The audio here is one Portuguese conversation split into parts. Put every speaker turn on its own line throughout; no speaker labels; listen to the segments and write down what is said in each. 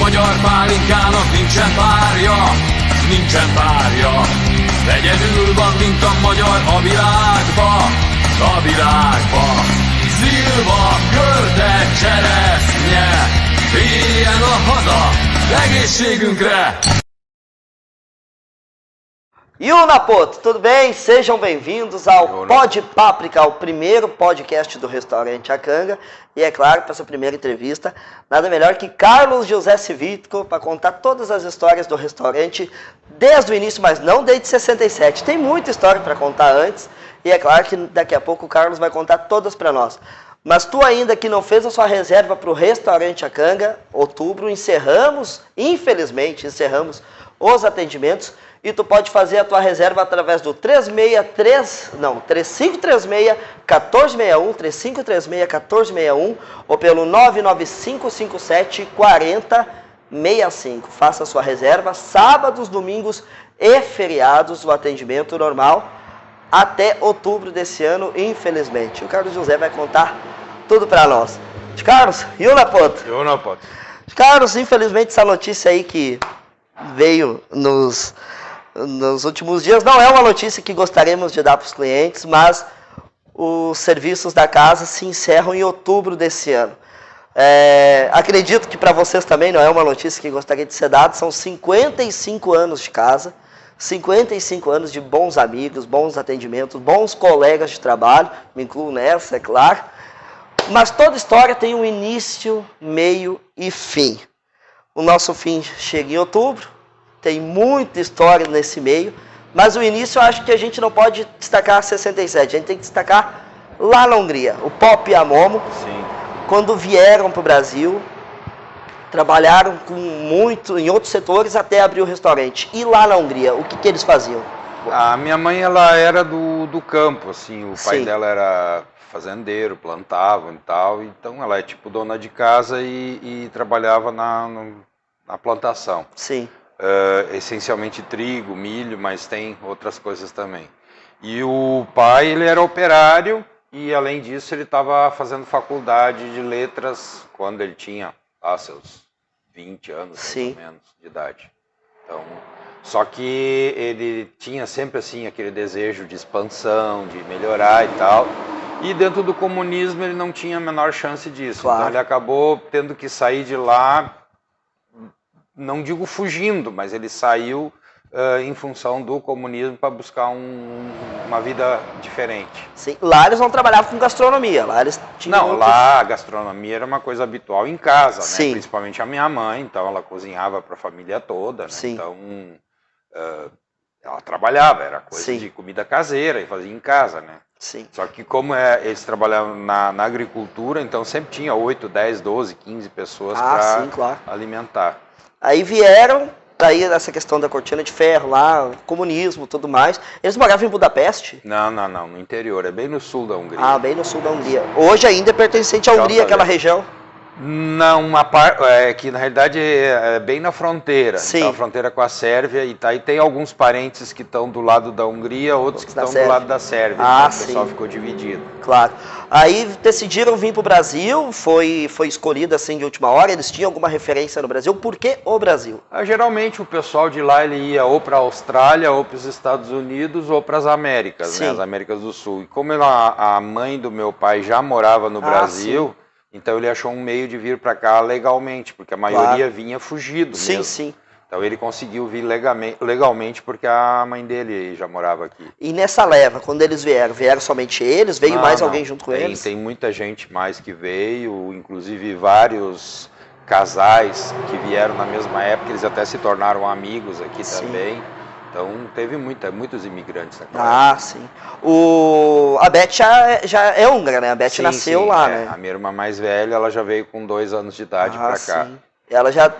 magyar pálinkának nincsen párja, nincsen párja. Egyedül van, mint a magyar a világba, a világba. Szilva, görde, cseresznye, éljen a haza, egészségünkre!
Yunapoto, tudo bem? Sejam bem-vindos ao Pod Páprica, o primeiro podcast do Restaurante A Canga. E é claro, para essa primeira entrevista, nada melhor que Carlos José Civitko para contar todas as histórias do restaurante desde o início, mas não desde 67. Tem muita história para contar antes e é claro que daqui a pouco o Carlos vai contar todas para nós. Mas tu ainda que não fez a sua reserva para o Restaurante A Canga, outubro, infelizmente encerramos os atendimentos. E tu pode fazer a tua reserva através do 3536-1461, 3536-1461 ou pelo 99557-4065. Faça a sua reserva, sábados, domingos e feriados, o atendimento normal até outubro desse ano, infelizmente. O Carlos José vai contar tudo para nós. Carlos, Yunapoto. Carlos, infelizmente essa notícia aí que veio nos últimos dias, não é uma notícia que gostaríamos de dar para os clientes, mas os serviços da casa se encerram em outubro desse ano. Acredito que para vocês também não é uma notícia que gostaria de ser dada, são 55 anos de casa, 55 anos de bons amigos, bons atendimentos, bons colegas de trabalho, me incluo nessa, é claro, mas toda história tem um início, meio e fim. O nosso fim chega em outubro, tem muita história nesse meio, mas o início eu acho que a gente não pode destacar 67, a gente tem que destacar lá na Hungria, o Pop e a Momo, sim, quando vieram para o Brasil, trabalharam em outros setores até abrir o restaurante. E lá na Hungria, o que eles faziam?
A minha mãe, ela era do campo, assim, o pai
sim,
dela era fazendeiro, plantava e tal, então ela é tipo dona de casa e trabalhava na plantação.
Sim.
Essencialmente trigo, milho, mas tem outras coisas também. E o pai, ele era operário e além disso ele estava fazendo faculdade de letras quando ele tinha seus 20 anos,
sim,
mais ou menos, de idade. Então, só que ele tinha sempre assim aquele desejo de expansão, de melhorar e tal. E dentro do comunismo ele não tinha a menor chance disso. Claro. Então ele acabou tendo que sair de lá, não digo fugindo, mas ele saiu em função do comunismo para buscar uma vida diferente.
Sim, lá eles não trabalhavam com gastronomia, lá eles tinham...
Não, lá a gastronomia era uma coisa habitual em casa,
sim,
né? Principalmente a minha mãe, então ela cozinhava para a família toda, né?
Sim.
Então ela trabalhava, era coisa, sim, de comida caseira e fazia em casa, né?
Sim.
Só que como eles trabalhavam na agricultura, então sempre tinha 8, 10, 12, 15 pessoas para
claro,
alimentar.
Aí vieram, daí essa questão da cortina de ferro lá, comunismo, tudo mais. Eles moravam em Budapeste?
Não, no interior, é bem no sul da Hungria.
Bem no sul da Hungria. Hoje ainda é pertencente à Hungria, aquela região?
Não, que na realidade é bem na fronteira.
Sim.
Então, a fronteira com a Sérvia, e tem alguns parentes que estão do lado da Hungria, outros que estão do lado da Sérvia. Então, o pessoal ficou dividido.
Claro. Aí decidiram vir para o Brasil, foi escolhido assim de última hora, eles tinham alguma referência no Brasil, por que o Brasil?
Geralmente o pessoal de lá ele ia ou para a Austrália, ou para os Estados Unidos, ou para as Américas, né, as Américas do Sul. E como a mãe do meu pai já morava no Brasil... Sim. Então ele achou um meio de vir para cá legalmente, porque a maioria vinha fugido mesmo.
Sim.
Então ele conseguiu vir legalmente porque a mãe dele já morava aqui.
E nessa leva, quando eles vieram somente eles? Veio mais alguém junto com eles?
Tem muita gente mais que veio, inclusive vários casais que vieram na mesma época, eles até se tornaram amigos aqui também. Então teve muitos imigrantes naquela época.
Sim. A Beth já é húngara, né? A Beth nasceu lá, né?
A minha irmã mais velha, ela já veio com 2 anos de idade para cá.
Sim. Ela já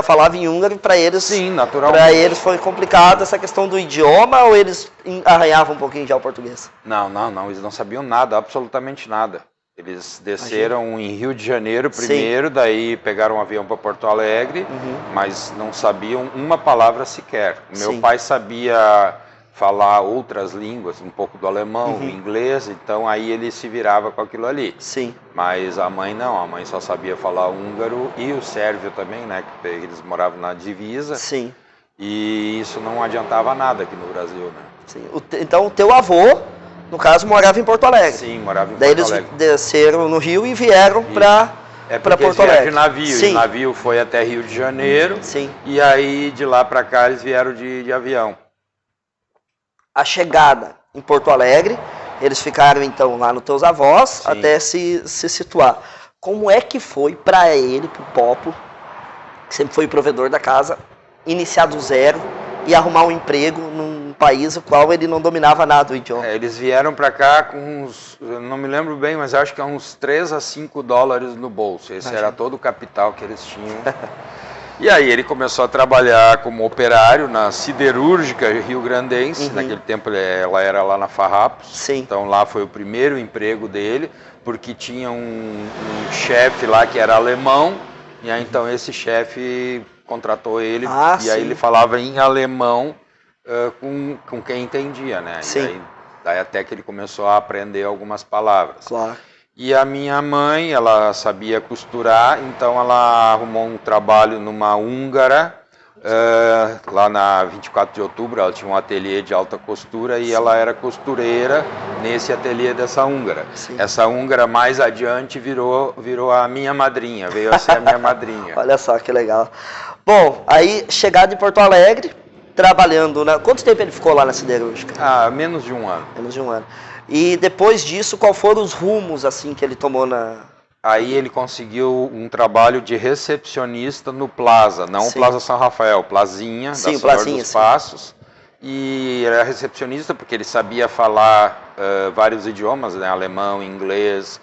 falava em húngaro, para eles...
Sim, naturalmente.
Para eles foi complicado essa questão do idioma, ou eles arranhavam um pouquinho já o português?
Não, eles não sabiam nada, absolutamente nada. Eles desceram em Rio de Janeiro primeiro, daí pegaram um avião para Porto Alegre, mas não sabiam uma palavra sequer. Meu pai sabia falar outras línguas, um pouco do alemão, do inglês, então aí ele se virava com aquilo ali.
Sim.
Mas a mãe não, a mãe só sabia falar húngaro e o sérvio também, né, que eles moravam na divisa.
Sim.
E isso não adiantava nada aqui no Brasil, né?
Sim. Então o teu avô, no caso, morava em Porto Alegre.
Sim, morava em
Daí
Porto
eles
Alegre.
desceram no Rio e vieram para
Porto Alegre. De navio.
Sim.
O navio foi até Rio de Janeiro.
Sim.
E aí de lá para cá eles vieram de avião.
A chegada em Porto Alegre, eles ficaram então lá nos teus avós,
Sim.
até se situar. Como é que foi para ele, pro Popo, que sempre foi o provedor da casa, iniciar do zero e arrumar um emprego num país no qual ele não dominava nada do idioma?
Eles vieram para cá com uns, eu não me lembro bem, mas acho que é uns 3 a 5 dólares no bolso. Esse era todo o capital que eles tinham. E aí ele começou a trabalhar como operário na siderúrgica rio-grandense. Naquele tempo ela era lá na Farrapos.
Sim.
Então lá foi o primeiro emprego dele, porque tinha um chefe lá que era alemão. E aí então esse chefe contratou ele e aí ele falava em alemão com quem entendia, né?
Sim.
E aí, daí até que ele começou a aprender algumas palavras.
Claro.
E a minha mãe, ela sabia costurar, então ela arrumou um trabalho numa húngara, lá na 24 de outubro, ela tinha um ateliê de alta costura e ela era costureira nesse ateliê dessa húngara.
Sim.
Essa húngara mais adiante virou a minha madrinha, veio a ser a minha madrinha.
Olha só que legal. Bom, aí chegado em Porto Alegre, trabalhando, né? Quanto tempo ele ficou lá na siderúrgica?
Menos de um ano.
Menos de um ano. E depois disso, qual foram os rumos assim que ele tomou na...
Aí ele conseguiu um trabalho de recepcionista no Plaza, não o Plaza São Rafael, Plazinha, da Senhor dos Passos. E era recepcionista porque ele sabia falar vários idiomas, né? Alemão, inglês,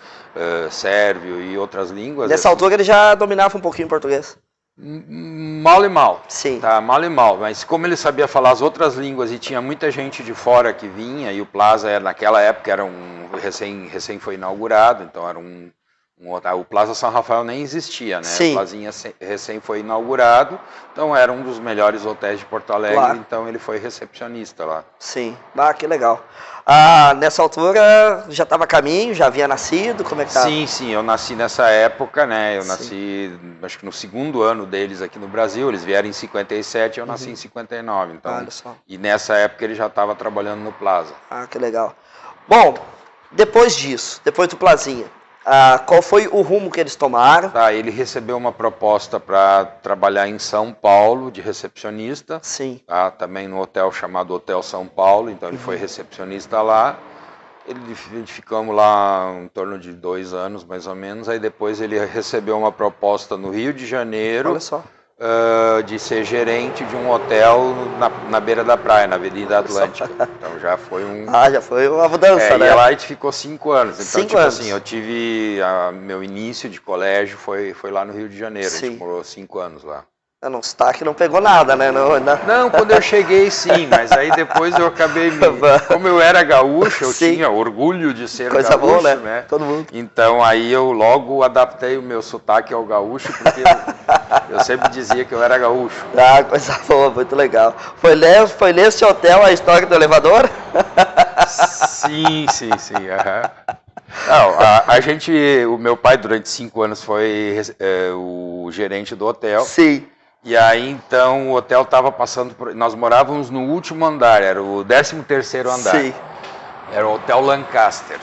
sérvio e outras línguas.
Nessa altura ele já dominava um pouquinho português?
Mal e mal.
Sim.
Tá, mal e mal. Mas como ele sabia falar as outras línguas e tinha muita gente de fora que vinha, e o Plaza naquela época era recém foi inaugurado, então era o Plaza São Rafael nem existia, né?
Sim.
O Plazinha recém foi inaugurado, então era um dos melhores hotéis de Porto Alegre,
Claro.
Então ele foi recepcionista lá.
Sim. Ah, que legal. Nessa altura já estava a caminho, já havia nascido, como é que tá?
Sim, eu nasci nessa época, né? Eu nasci, acho que no segundo ano deles aqui no Brasil, eles vieram em 57, eu nasci em 59, então.
Olha só.
E nessa época ele já estava trabalhando no Plaza.
Ah, que legal. Bom, depois disso, depois do Plazinha, qual foi o rumo que eles tomaram?
Tá, ele recebeu uma proposta para trabalhar em São Paulo de recepcionista.
Sim.
Tá, também no hotel chamado Hotel São Paulo, então ele foi recepcionista lá. Ficamos lá em torno de 2 anos, mais ou menos. Aí depois ele recebeu uma proposta no Rio de Janeiro.
Olha só.
De ser gerente de um hotel na beira da praia, na Avenida Atlântica. Então já foi
já foi uma mudança, né?
E lá a gente ficou 5 anos. Então,
5
tipo
anos.
assim, eu tive meu início de colégio foi lá no Rio de Janeiro.
Sim.
A gente morou 5 anos lá.
Não, sotaque não pegou nada, né?
Não, quando eu cheguei sim, mas aí depois eu acabei... Como eu era gaúcho, eu tinha orgulho de ser
Coisa
gaúcho,
boa,
né?
Todo mundo.
Então aí eu logo adaptei o meu sotaque ao gaúcho, porque eu sempre dizia que eu era gaúcho.
Coisa boa, muito legal. Foi nesse hotel a história do elevador?
Sim. Não, o meu pai durante 5 anos foi o gerente do hotel.
Sim.
E aí então o hotel estava passando nós morávamos no último andar, era o 13º andar.
Sim.
Era o Hotel Lancaster.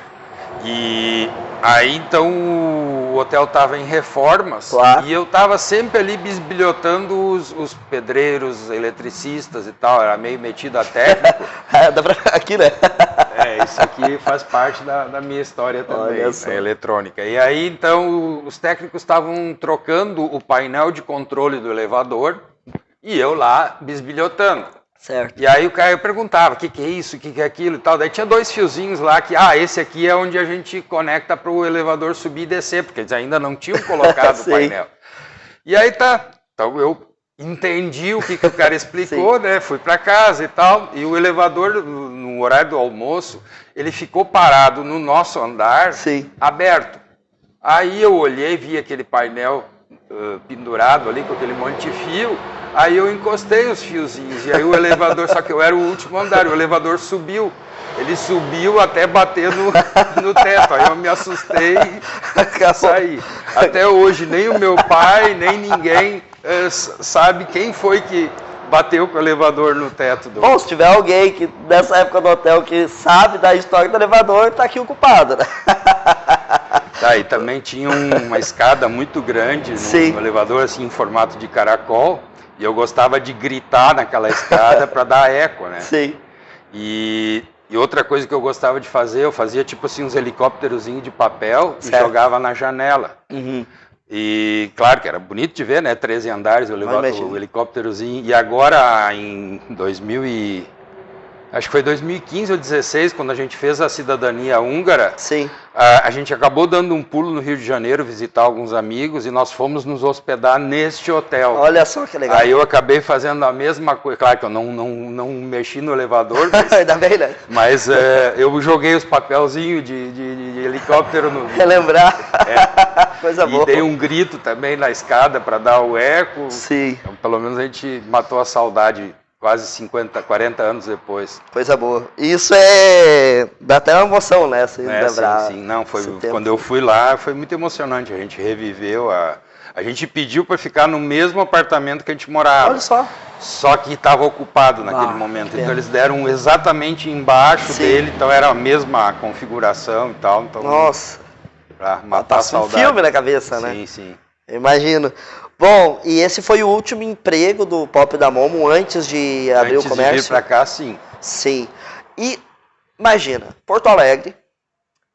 E aí então o hotel estava em reformas,
Claro.
E eu estava sempre ali bisbilhotando os pedreiros, eletricistas e tal, era meio metido a técnico.
Aqui, né?
Isso aqui faz parte da minha história também,
Olha
eletrônica. E aí, então, os técnicos estavam trocando o painel de controle do elevador e eu lá bisbilhotando.
Certo.
E aí o cara perguntava, o que é isso, o que é aquilo e tal. Daí tinha 2 fiozinhos lá que, esse aqui é onde a gente conecta para o elevador subir e descer, porque eles ainda não tinham colocado o painel. E aí então eu entendi o que o cara explicou, né? Fui para casa e tal, e o elevador, no horário do almoço, ele ficou parado no nosso andar, aberto. Aí eu olhei, vi aquele painel pendurado ali com aquele monte de fio, Aí eu encostei os fiozinhos, e aí o elevador, só que eu era o último andar, o elevador subiu. Ele subiu até bater no teto, aí eu me assustei e saí. Até hoje, nem o meu pai, nem ninguém sabe quem foi que bateu com o elevador no teto.
Bom, se tiver alguém que nessa época do hotel que sabe da história do elevador, tá aqui o culpado, né?
Tá, e também tinha uma escada muito grande no elevador, assim, em formato de caracol, e eu gostava de gritar naquela escada para dar eco, né?
Sim.
E outra coisa que eu gostava de fazer, eu fazia tipo assim uns helicópterozinhos de papel
certo.
E jogava na janela.
Uhum.
E claro que era bonito de ver, né? 13 andares, o helicópterozinho. E agora em acho que foi 2015 ou 2016, quando a gente fez a cidadania húngara,
sim.
A gente acabou dando um pulo no Rio de Janeiro, visitar alguns amigos, e nós fomos nos hospedar neste hotel.
Olha só que legal.
Aí eu acabei fazendo a mesma coisa, claro que eu não mexi no elevador, mas,
ainda bem, né?
Mas eu joguei os papelzinhos de helicóptero no...
Relembrar, coisa boa.
E dei um grito também na escada para dar o eco.
Sim.
Então, pelo menos a gente matou a saudade quase 40 anos depois.
Coisa boa. Isso dá até uma emoção, né? Se lembrar.
Sim. Não, quando eu fui lá, foi muito emocionante. A gente reviveu, a gente pediu para ficar no mesmo apartamento que a gente morava.
Olha só.
Só que estava ocupado naquele momento. Então eles deram exatamente embaixo dele, então era a mesma configuração e tal. Então,
nossa.
Para matar a saudade.
Um filme na cabeça, né?
Sim.
Imagino. Bom, e esse foi o último emprego do Pop da Momo antes de abrir o comércio?
Antes de vir para cá, sim.
Sim. E imagina, Porto Alegre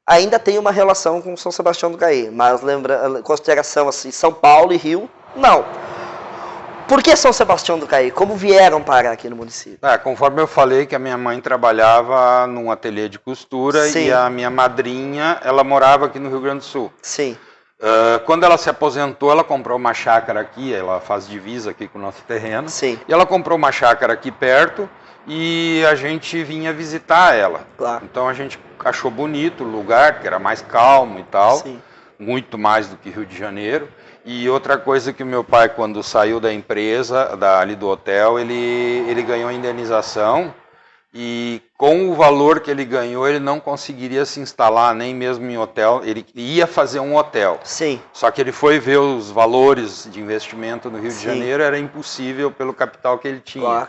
ainda tem uma relação com São Sebastião do Caí, mas consideração assim, São Paulo e Rio, não. Por que São Sebastião do Caí? Como vieram parar aqui no município?
Conforme eu falei que a minha mãe trabalhava num ateliê de costura e a minha madrinha, ela morava aqui no Rio Grande do Sul.
Sim.
Quando ela se aposentou, ela comprou uma chácara aqui, ela faz divisa aqui com o nosso terreno.
Sim.
E ela comprou uma chácara aqui perto e a gente vinha visitar ela.
Claro.
Então a gente achou bonito o lugar, que era mais calmo e tal.
Sim.
Muito mais do que Rio de Janeiro. E outra coisa que o meu pai, quando saiu da empresa, ali do hotel, ele ganhou a indenização. E com o valor que ele ganhou, ele não conseguiria se instalar nem mesmo em hotel. Ele ia fazer um hotel.
Sim.
Só que ele foi ver os valores de investimento no Rio de Janeiro, era impossível pelo capital que ele tinha.
Claro.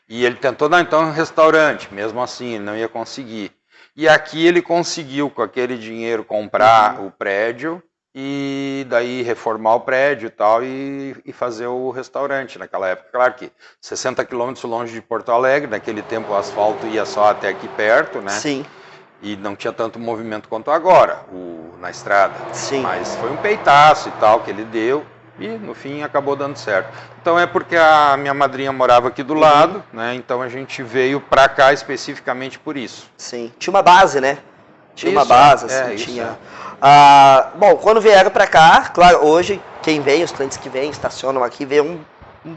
E ele tentou, então um restaurante, mesmo assim, ele não ia conseguir. E aqui ele conseguiu, com aquele dinheiro, comprar o prédio e daí reformar o prédio e tal e fazer o restaurante naquela época. Claro que 60 quilômetros longe de Porto Alegre, naquele tempo o asfalto ia só até aqui perto, né?
Sim.
E não tinha tanto movimento quanto agora, na estrada.
Sim.
Mas foi um peitaço e tal que ele deu e no fim acabou dando certo. Então é porque a minha madrinha morava aqui do lado, né? Então a gente veio pra cá especificamente por isso.
Sim. Tinha uma base, né? Tinha uma base, assim, tinha... bom, quando vieram para cá, claro, hoje quem vem, os clientes que vêm, estacionam aqui, vê um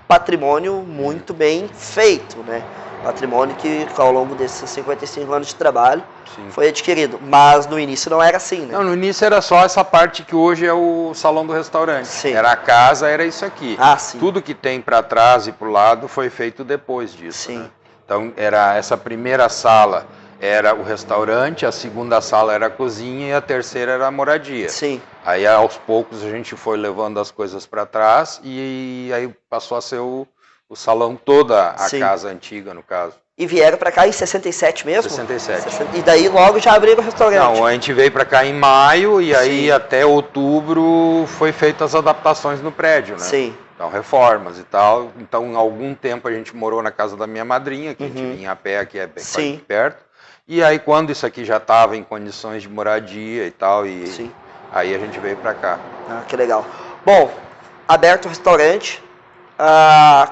patrimônio muito bem feito, né? Patrimônio que ao longo desses 55 anos de trabalho foi adquirido. Mas no início não era assim, né?
Não, no início era só essa parte que hoje é o salão do restaurante.
Sim.
Era a casa, era isso aqui.
Sim.
Tudo que tem para trás e para o lado foi feito depois disso.
Sim.
Né? Então era essa primeira sala era o restaurante, a segunda sala era a cozinha e a terceira era a moradia.
Sim.
Aí aos poucos a gente foi levando as coisas para trás e aí passou a ser o salão, toda a casa antiga, no caso.
E vieram para cá em 67 mesmo?
67.
E daí logo já abriram o restaurante?
Não, a gente veio para cá em maio e aí até outubro foi feitas as adaptações no prédio, né?
Sim.
Então, reformas e tal. Então, algum tempo a gente morou na casa da minha madrinha, que a gente vinha a pé aqui, é bem perto. E aí, quando isso aqui já estava em condições de moradia e tal, aí a gente veio para cá.
Que legal. Bom, aberto o restaurante,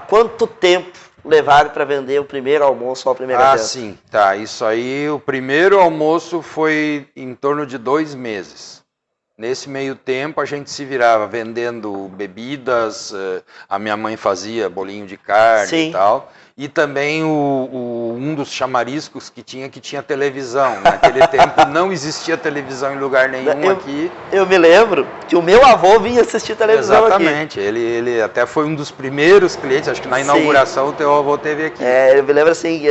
quanto tempo levaram para vender o primeiro almoço ou a primeira janta?
Sim, tá. Isso aí, o primeiro almoço foi em torno de 2 meses. Nesse meio tempo a gente se virava vendendo bebidas, a minha mãe fazia bolinho de carne
Sim.
e tal, e também um dos chamariscos que tinha televisão. Naquele tempo não existia televisão em lugar nenhum aqui.
Eu me lembro que o meu avô vinha assistir televisão aqui.
Exatamente, ele até foi um dos primeiros clientes, acho que na inauguração o teu avô teve aqui.
Eu me lembro assim,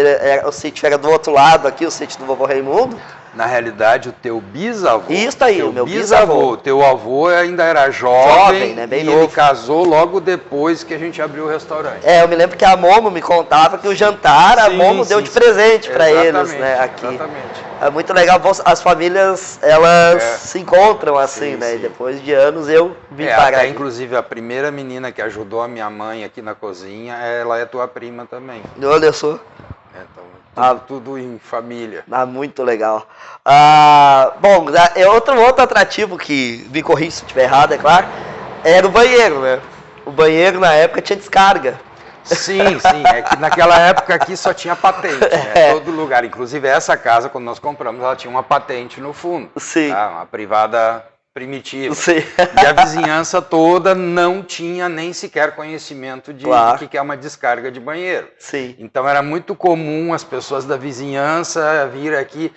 o sítio era do outro lado aqui, o sítio do vovô Raimundo.
Na realidade, o teu bisavô.
Isso aí, o meu bisavô.
Teu avô ainda era jovem,
né? Bem
e
novo.
ele casou logo depois que a gente abriu o restaurante.
Eu me lembro que a Momo me contava que o jantar a Momo deu de presente para eles, né? Aqui.
Exatamente.
É muito legal, as famílias, elas se encontram assim, né? E depois de anos eu vim parar.
Até inclusive a primeira menina que ajudou a minha mãe aqui na cozinha, ela é tua prima também.
Olha só.
Então, tudo em família.
Muito legal. Bom, outro atrativo que me corrija se estiver errado, é claro, era o banheiro, né? O banheiro na época tinha descarga.
Sim, é que naquela época aqui só tinha patente, né? Todo lugar, inclusive essa casa, quando nós compramos, ela tinha uma patente no fundo.
Sim.
Tá? Uma privada primitiva.
Sim.
E a vizinhança toda não tinha nem sequer conhecimento de que é uma descarga de banheiro.
Sim.
Então era muito comum as pessoas da vizinhança vir aqui,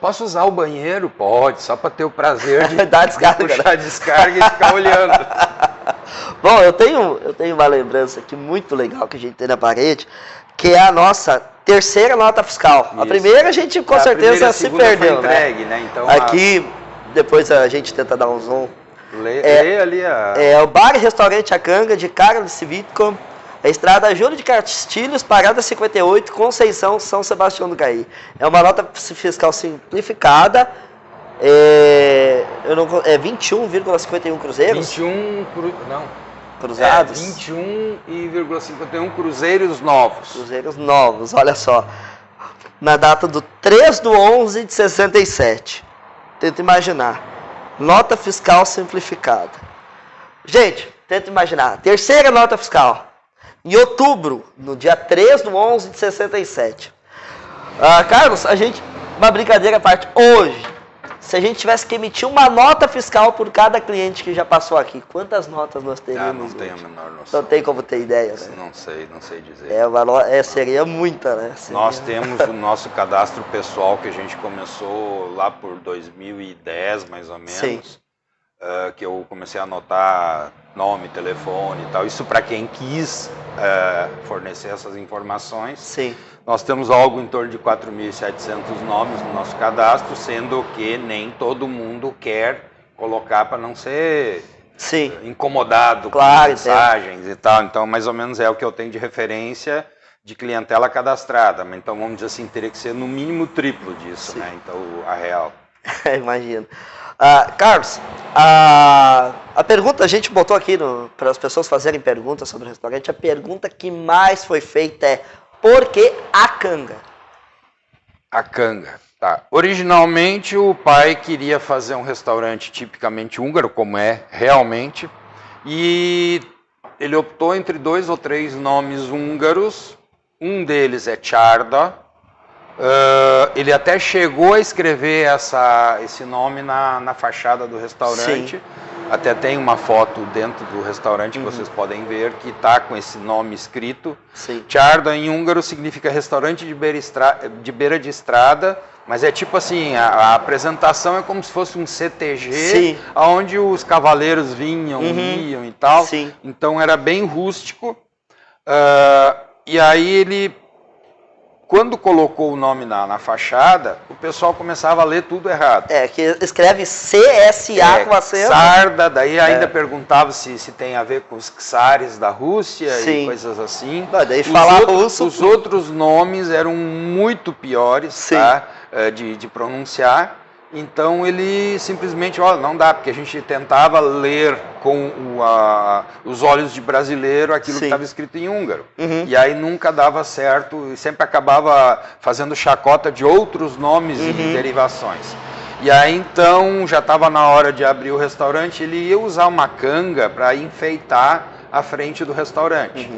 posso usar o banheiro? Pode, só para ter o prazer de
dar descarga,
puxar a descarga e ficar olhando.
Bom, eu tenho uma lembrança aqui muito legal que a gente tem na parede, que é a nossa terceira nota fiscal. Isso. A primeira a gente com certeza se perdeu,
foi entregue, né? Então,
aqui, depois a gente tenta dar um zoom.
Lê ali a...
É o Bar e Restaurante A Canga, de Carlos Civitco, a Estrada Júlio de Castilhos, Parada 58, Conceição, São Sebastião do Caí. É uma nota fiscal simplificada, 21,51 cruzeiros?
21
cruzados?
21,51 cruzeiros novos.
Cruzeiros novos, olha só. Na data do 3/11 de 67. Tenta imaginar. Nota fiscal simplificada. Gente, tenta imaginar. Terceira nota fiscal. Em outubro, no dia 3/11 de 67. Carlos, uma brincadeira à parte. Hoje, se a gente tivesse que emitir uma nota fiscal por cada cliente que já passou aqui, quantas notas nós teríamos?
Não tenho a menor noção.
Não tem como ter ideia, né?
Não sei dizer.
Seria muita, né?
Nós temos o nosso cadastro pessoal que a gente começou lá por 2010, mais ou menos. Que eu comecei a anotar nome, telefone e tal. Isso para quem quis fornecer essas informações.
Sim.
Nós temos algo em torno de 4.700 nomes no nosso cadastro, sendo que nem todo mundo quer colocar para não ser incomodado com mensagens e tal. Então, mais ou menos é o que eu tenho de referência de clientela cadastrada. Então, vamos dizer assim, teria que ser no mínimo triplo disso, né? Então, a real.
Imagino. Carlos, a pergunta, a gente botou aqui para as pessoas fazerem perguntas sobre o restaurante, a pergunta que mais foi feita é: por que a canga?
A canga, tá. Originalmente o pai queria fazer um restaurante tipicamente húngaro, como é realmente, e ele optou entre 2 ou 3 nomes húngaros. Um deles é Csárda. Ele até chegou a escrever esse nome na fachada do restaurante. Sim. Até tem uma foto dentro do restaurante que vocês podem ver que está com esse nome escrito. Csárda em húngaro significa restaurante de beira de estrada, mas é tipo assim, a apresentação é como se fosse um CTG, onde os cavaleiros vinham, iam e tal. Sim. Então era bem rústico. E aí ele... Quando colocou o nome na fachada, o pessoal começava a ler tudo errado.
Que escreve CSA com acento.
Czárda, daí ainda perguntava se tem a ver com os czares da Rússia e coisas assim.
Daí falar russo.
Os outros nomes eram muito piores, tá? De pronunciar. Então ele simplesmente, não dá, porque a gente tentava ler com os olhos de brasileiro aquilo que estava escrito em húngaro. E aí nunca dava certo, e sempre acabava fazendo chacota de outros nomes e derivações. E aí então já estava na hora de abrir o restaurante, ele ia usar uma canga para enfeitar a frente do restaurante.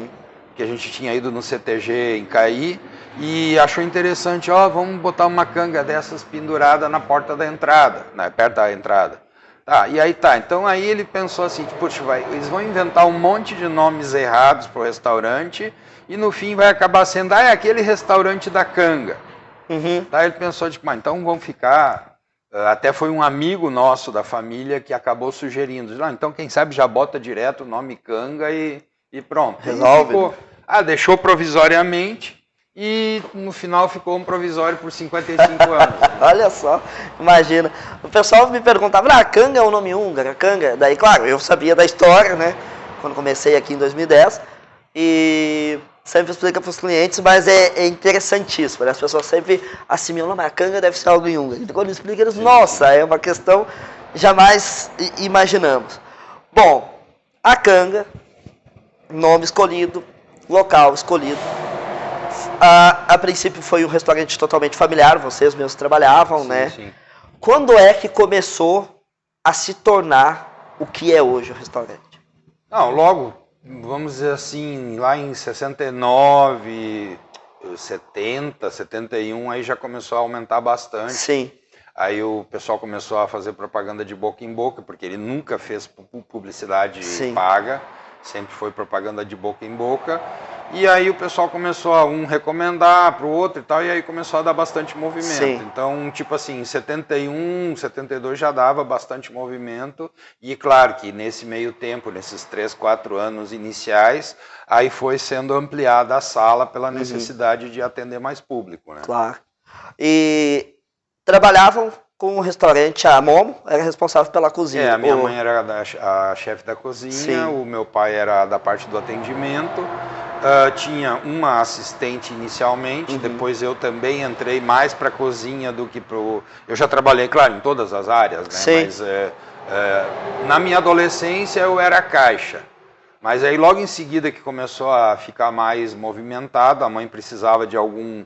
Que a gente tinha ido no CTG em Caí, e achou interessante, vamos botar uma canga dessas pendurada na porta da entrada, perto da entrada. E aí tá. Então aí ele pensou assim, poxa, eles vão inventar um monte de nomes errados pro restaurante e no fim vai acabar sendo, é aquele restaurante da canga.
Uhum.
Daí ele pensou, então vão ficar... Até foi um amigo nosso da família que acabou sugerindo. Então quem sabe já bota direto o nome canga e pronto.
Resolve.
Deixou provisoriamente e no final ficou um provisório por 55 anos.
Olha só, imagina. O pessoal me perguntava, canga é o nome húngaro, canga. Daí, claro, eu sabia da história, né? Quando comecei aqui em 2010. E sempre explica para os clientes, mas é interessantíssimo, né? As pessoas sempre assimilam, mas a canga deve ser algo em húngaro. Então, quando explica, eles, nossa, é uma questão jamais imaginamos. Bom, a canga, nome escolhido, local escolhido. A princípio foi um restaurante totalmente familiar, vocês mesmos trabalhavam, né?
Sim.
Quando é que começou a se tornar o que é hoje o restaurante?
Logo, vamos dizer assim, lá em 69, 70, 71, aí já começou a aumentar bastante.
Sim.
Aí o pessoal começou a fazer propaganda de boca em boca, porque ele nunca fez publicidade paga, sempre foi propaganda de boca em boca. E aí o pessoal começou a um recomendar para o outro e tal, e aí começou a dar bastante movimento.
Sim.
Então, tipo assim, em 71, 72 já dava bastante movimento. E claro que nesse meio tempo, nesses 3, 4 anos iniciais, aí foi sendo ampliada a sala pela necessidade de atender mais público, né?
Claro. E trabalhavam com o restaurante, a Momo era responsável pela cozinha.
A minha mãe era a chefe da cozinha,
Sim.
O meu pai era da parte do atendimento. Tinha uma assistente inicialmente, depois eu também entrei mais para a cozinha do que para o... Eu já trabalhei, claro, em todas as áreas, né?
Sim.
Mas na minha adolescência eu era caixa. Mas aí logo em seguida que começou a ficar mais movimentado, a mãe precisava de algum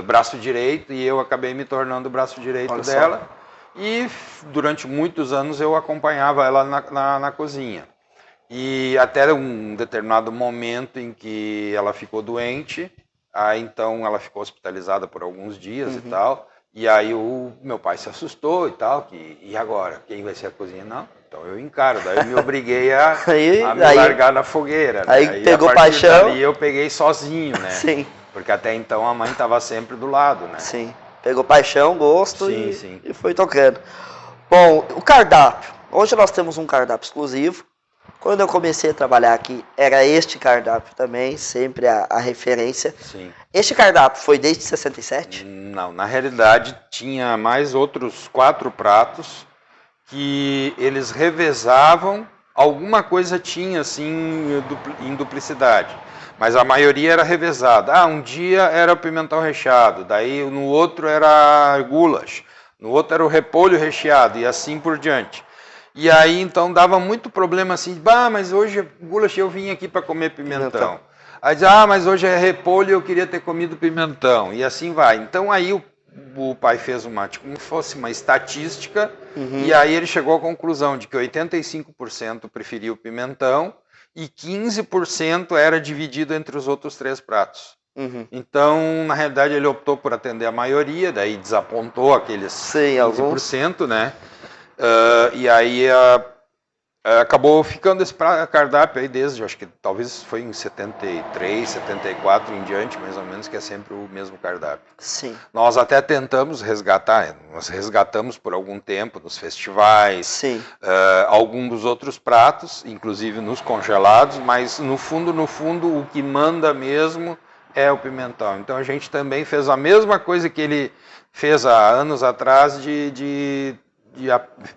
braço direito e eu acabei me tornando o braço direito dela. E durante muitos anos eu acompanhava ela na cozinha. E até um determinado momento em que ela ficou doente, aí então ela ficou hospitalizada por alguns dias e tal, e aí o meu pai se assustou e tal, e agora? Quem vai ser a cozinha? Não, então eu encaro, daí eu me obriguei a me largar na fogueira. Né?
Aí pegou
a partir
paixão.
dali eu peguei sozinho, né?
Sim.
Porque até então a mãe estava sempre do lado, né?
Sim. Pegou paixão, gosto
Sim.
E foi tocando. Bom, o cardápio. Hoje nós temos um cardápio exclusivo. Quando eu comecei a trabalhar aqui, era este cardápio também, sempre a referência.
Sim.
Este cardápio foi desde 67?
Não, na realidade tinha mais outros 4 pratos que eles revezavam, alguma coisa tinha assim em duplicidade, mas a maioria era revezada. Um dia era o pimentão recheado, daí no outro era goulash, no outro era o repolho recheado e assim por diante. E aí, então, dava muito problema assim, mas hoje goulash eu vim aqui para comer pimentão. Aí diz, mas hoje é repolho e eu queria ter comido pimentão. E assim vai. Então, aí o pai fez como se fosse uma estatística, e aí ele chegou à conclusão de que 85% preferia o pimentão e 15% era dividido entre os outros 3 pratos. Então, na realidade, ele optou por atender a maioria, daí desapontou aqueles 15%, né? E aí acabou ficando esse cardápio aí desde, acho que talvez foi em 73, 74 em diante, mais ou menos, que é sempre o mesmo cardápio.
Sim.
Nós até tentamos resgatar, nós resgatamos por algum tempo nos festivais, algum dos outros pratos, inclusive nos congelados, mas no fundo, o que manda mesmo é o pimentão. Então a gente também fez a mesma coisa que ele fez há anos atrás de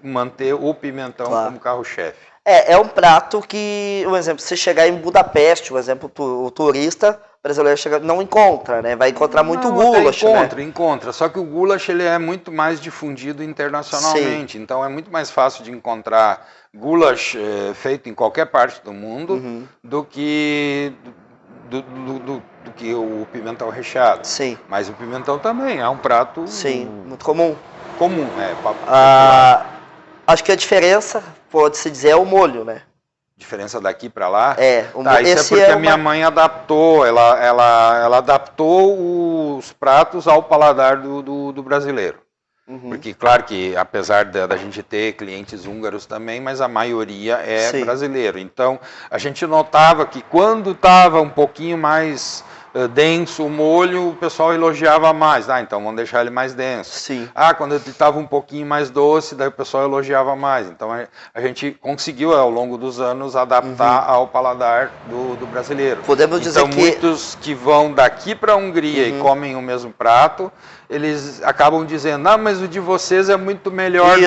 manter o pimentão como carro-chefe.
É um prato que, um exemplo, se chegar em Budapeste, um exemplo, o turista brasileiro chega, não encontra, né? Vai encontrar muito goulash,
encontra. Só que o goulash ele é muito mais difundido internacionalmente. Então é muito mais fácil de encontrar goulash feito em qualquer parte do mundo do que o pimentão recheado.
Sim.
Mas o pimentão também é um prato...
Sim, muito comum.
Acho
que a diferença, pode-se dizer, é o molho, né?
Diferença daqui para lá?
Isso
é porque a minha mãe adaptou, ela adaptou os pratos ao paladar do brasileiro. Porque, claro que, apesar da gente ter clientes húngaros também, mas a maioria é
Sim.
brasileiro. Então, a gente notava que quando estava um pouquinho mais denso o molho, o pessoal elogiava mais. Ah, então vamos deixar ele mais denso.
Sim.
Ah, quando ele estava um pouquinho mais doce, daí o pessoal elogiava mais. Então, a gente conseguiu, ao longo dos anos, adaptar ao paladar do brasileiro.
Podemos dizer
então,
que...
muitos que vão daqui para a Hungria e comem o mesmo prato, eles acabam dizendo, ah, mas o de vocês é muito melhor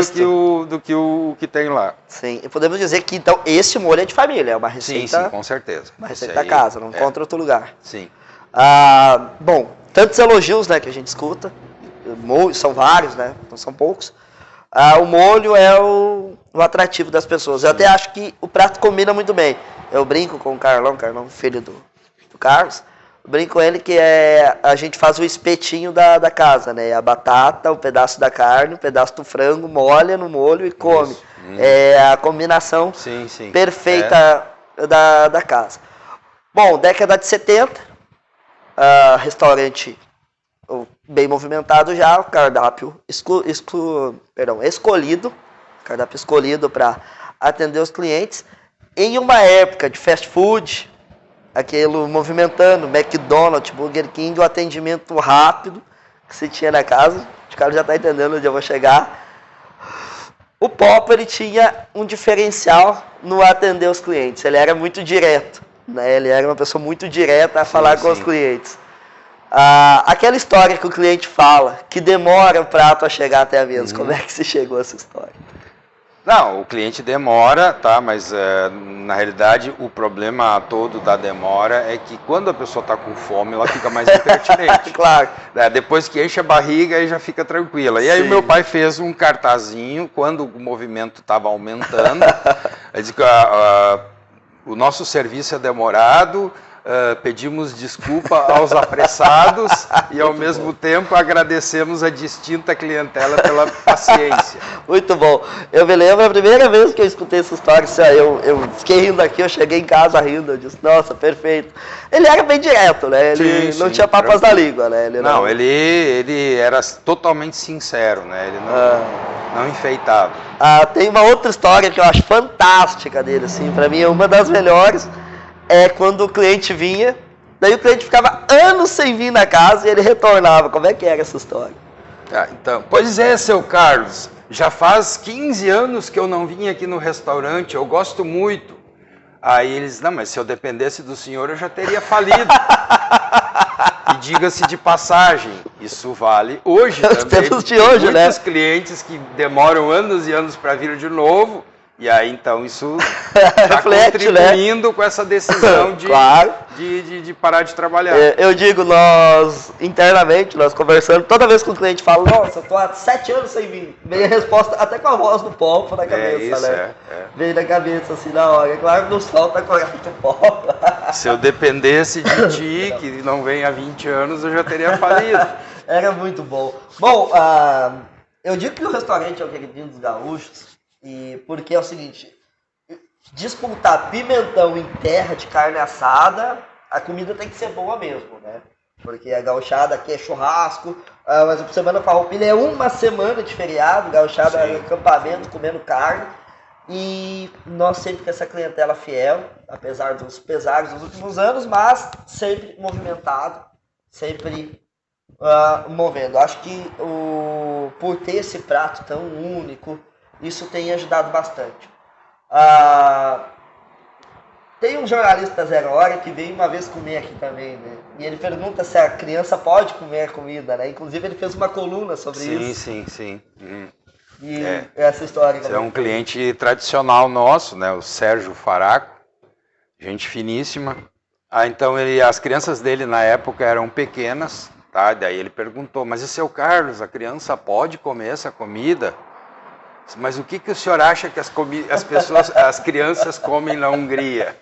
do que o que tem lá.
Sim, e podemos dizer que, então, esse molho é de família, é uma receita...
Sim, com certeza.
Uma receita da casa, não encontra outro lugar.
Sim.
Bom, tantos elogios, né, que a gente escuta, são vários, né, não são poucos. O molho é o atrativo das pessoas. Eu até acho que o prato combina muito bem. Eu brinco com o Carlão, filho do Carlos, brinco com ele que a gente faz o espetinho da casa, né, a batata, o pedaço da carne, o pedaço do frango, molha no molho e come. É a combinação perfeita da casa. Bom, década de 70, restaurante bem movimentado já, o cardápio escolhido para atender os clientes. Em uma época de fast food, aquilo movimentando, McDonald's, Burger King, o atendimento rápido que se tinha na casa, o cara já está entendendo onde eu vou chegar. O Popper, ele tinha um diferencial no atender os clientes, ele era muito direto. Né? Ele era uma pessoa muito direta a falar com os clientes. Aquela história que o cliente fala, que demora o prato a chegar até a mesa, como é que se chegou a essa história?
Não, o cliente demora, tá? Mas na realidade o problema todo da demora é que quando a pessoa está com fome, ela fica mais impertinente.
Claro.
Depois que enche a barriga, aí já fica tranquila. E aí o meu pai fez um cartazinho, quando o movimento estava aumentando, ele disse que o nosso serviço é demorado, pedimos desculpa aos apressados e ao mesmo tempo agradecemos a distinta clientela pela paciência.
Muito bom. Eu me lembro a primeira vez que eu escutei essa história, eu fiquei rindo aqui, eu cheguei em casa rindo, eu disse, nossa, perfeito. Ele era bem direto, né? Ele não tinha papas na língua, né?
Ele era totalmente sincero, né? Ele não enfeitava.
Tem uma outra história que eu acho fantástica dele, assim, pra mim é uma das melhores. É quando o cliente vinha, daí o cliente ficava anos sem vir na casa e ele retornava. Como é que era essa história?
Então, pois é, seu Carlos, já faz 15 anos que eu não vim aqui no restaurante, eu gosto muito. Aí eles, não, mas se eu dependesse do senhor eu já teria falido. E diga-se de passagem, isso vale hoje também.
Tempos de hoje,
muitos
né?
Muitos clientes que demoram anos e anos para vir de novo. E aí, então, isso está contribuindo, né? Com essa decisão de parar de trabalhar.
Eu digo, nós, internamente, nós conversando, toda vez que o cliente fala, nossa, eu tô há 7 anos sem vir, vem a resposta, até com a voz do Popo na cabeça, né? Vem na cabeça, assim, na hora. Claro que nos falta a coragem do Popo.
Se eu dependesse de ti, que não vem há 20 anos, eu já teria falido.
Era muito bom. Bom, eu digo que o restaurante é o queridinho dos gaúchos, porque é o seguinte, disputar pimentão em terra de carne assada, a comida tem que ser boa mesmo, né? Porque a gauchada aqui é churrasco, mas a Semana Farroupilha é uma semana de feriado, gauchada é acampamento, comendo carne, e nós sempre com essa clientela fiel, apesar dos pesares dos últimos anos, mas sempre movimentado, sempre movendo. Acho que por ter esse prato tão único, isso tem ajudado bastante. Tem um jornalista Zero Hora que veio uma vez comer aqui também, né? E ele pergunta se a criança pode comer comida, né? Inclusive ele fez uma coluna sobre isso.
Sim.
E essa história...
Esse é um cliente tradicional nosso, né? O Sérgio Faraco, gente finíssima. Então as crianças dele na época eram pequenas, tá? Daí ele perguntou, mas e seu Carlos, a criança pode comer essa comida? Mas o que o senhor acha que as crianças comem na Hungria?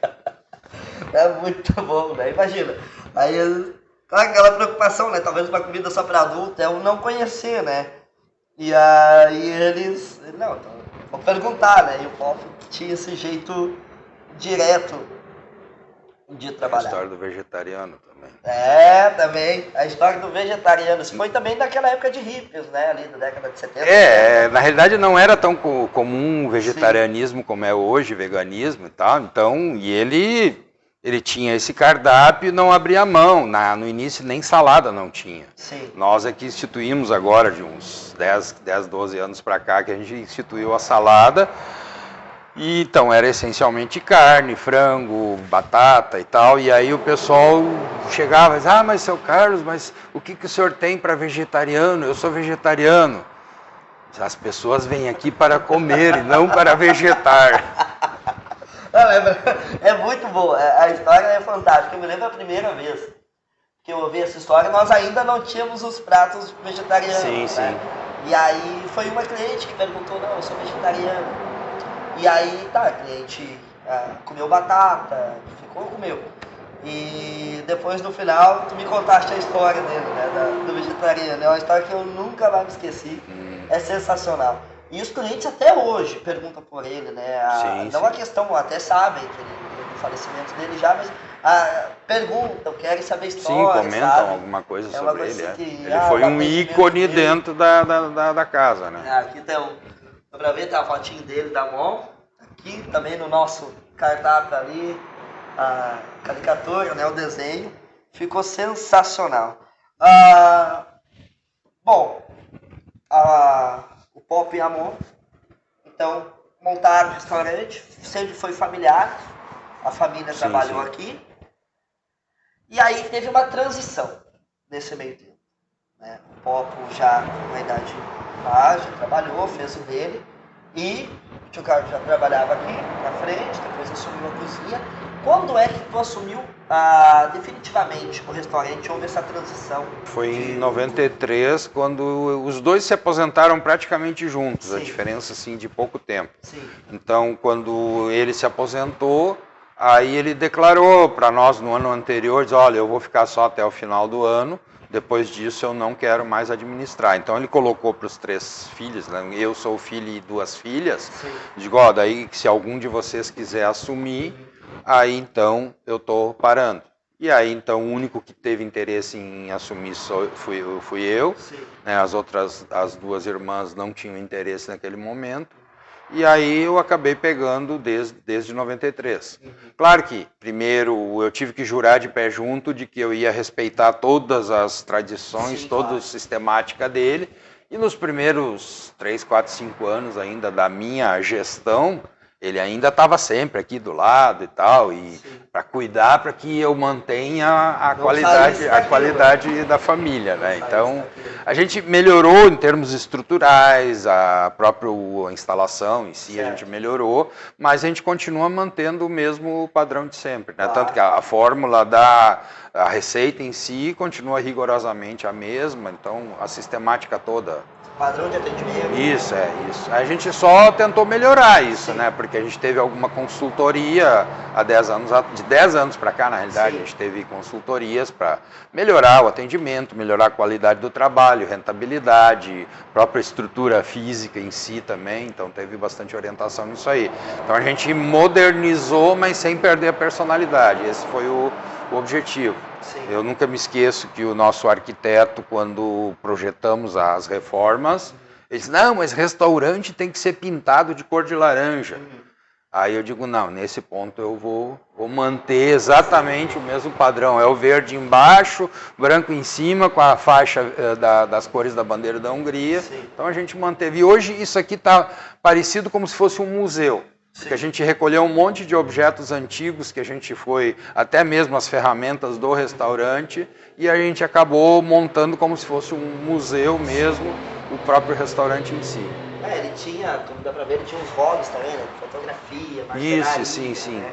É muito bom, né? Imagina. Aí, claro, aquela preocupação, né? Talvez uma comida só para adulto é o não conhecer, né? E aí eles... Não, então, vou perguntar, né? E o povo tinha esse jeito direto de
A
trabalhar.
história do vegetariano também.
Também. A história do vegetariano. Isso foi também daquela época de hippies, né? Ali da década de 70.
Na realidade não era tão comum o vegetarianismo como é hoje, veganismo e tal. Então, e ele tinha esse cardápio e não abria mão. No início nem salada não tinha.
Sim.
Nós é que instituímos agora, de uns 10, 12 anos para cá, que a gente instituiu a salada. E, então era essencialmente carne, frango, batata e tal. E aí o pessoal chegava e dizia, mas seu Carlos, mas o que o senhor tem para vegetariano? Eu sou vegetariano. As pessoas vêm aqui para comer e não para vegetar.
É muito boa, a história é fantástica. Eu me lembro a primeira vez que eu ouvi essa história, nós ainda não tínhamos os pratos vegetarianos.
Sim,
né?
sim.
E aí foi uma cliente que perguntou, não, eu sou vegetariano. E aí, a cliente comeu batata, comeu. E depois, no final, tu me contaste a história dele, né, do vegetariano. É uma história que eu nunca mais me esqueci. É sensacional. E os clientes até hoje perguntam por ele, né? Não a questão, até sabem que o falecimento dele já, mas perguntam, querem saber a história.
Sim, comentam
sabe?
alguma coisa sobre ele. Ele
o
foi um
atendimento
ícone
dele.
dentro da casa, né?
Aqui tem pra ver, tá a fotinho dele da mão. Aqui também no nosso cardápio ali, a caricatura, né, o desenho. Ficou sensacional. O Pop e a Amon, então, montaram o restaurante, sempre foi familiar, a família trabalhou aqui. E aí teve uma transição nesse meio tempo. Né? O Pop já com uma idade já trabalhou, fez o dele. E o tio Carlos já trabalhava aqui na frente, depois assumiu a cozinha. Quando é que tu assumiu definitivamente o restaurante? Houve essa transição?
Foi em 93, quando os dois se aposentaram praticamente juntos,
Sim.
a diferença assim de pouco tempo.
Sim.
Então, quando ele se aposentou, aí ele declarou para nós no ano anterior, diz, olha, eu vou ficar só até o final do ano, depois disso eu não quero mais administrar. Então ele colocou para os 3 filhos, né? Eu sou o filho e 2 filhas, digo, daí se algum de vocês quiser assumir, aí então eu estou parando. E aí então o único que teve interesse em assumir fui eu, né? As 2 irmãs não tinham interesse naquele momento. E aí eu acabei pegando desde 93. Claro que, primeiro, eu tive que jurar de pé junto de que eu ia respeitar todas as tradições, toda a sistemática dele. E nos primeiros 3, 4, 5 anos ainda da minha gestão, ele ainda estava sempre aqui do lado e tal, e para cuidar para que eu mantenha a qualidade da família, né? Então, a gente melhorou em termos estruturais, a própria instalação em si a gente melhorou, mas a gente continua mantendo o mesmo padrão de sempre, né? Tanto que a fórmula a receita em si continua rigorosamente a mesma, então a sistemática toda.
Padrão de atendimento.
Isso. A gente só tentou melhorar isso, né? Porque a gente teve alguma consultoria de 10 anos para cá, na realidade, a gente teve consultorias para melhorar o atendimento, melhorar a qualidade do trabalho, rentabilidade, própria estrutura física em si também, então teve bastante orientação nisso aí. Então a gente modernizou, mas sem perder a personalidade, esse foi o objetivo. Eu nunca me esqueço que o nosso arquiteto, quando projetamos as reformas, ele disse, não, mas restaurante tem que ser pintado de cor de laranja. Aí eu digo, não, nesse ponto eu vou manter exatamente o mesmo padrão. É o verde embaixo, branco em cima, com a faixa das cores da bandeira da Hungria. Então a gente manteve. E hoje isso aqui está parecido como se fosse um museu. Porque a gente recolheu um monte de objetos antigos que a gente foi, até mesmo as ferramentas do restaurante, e a gente acabou montando como se fosse um museu mesmo, o próprio restaurante em si.
Ele tinha, como dá pra ver, ele tinha uns hobbies também, né? Fotografia, marcenaria.
Isso, sim.
Né?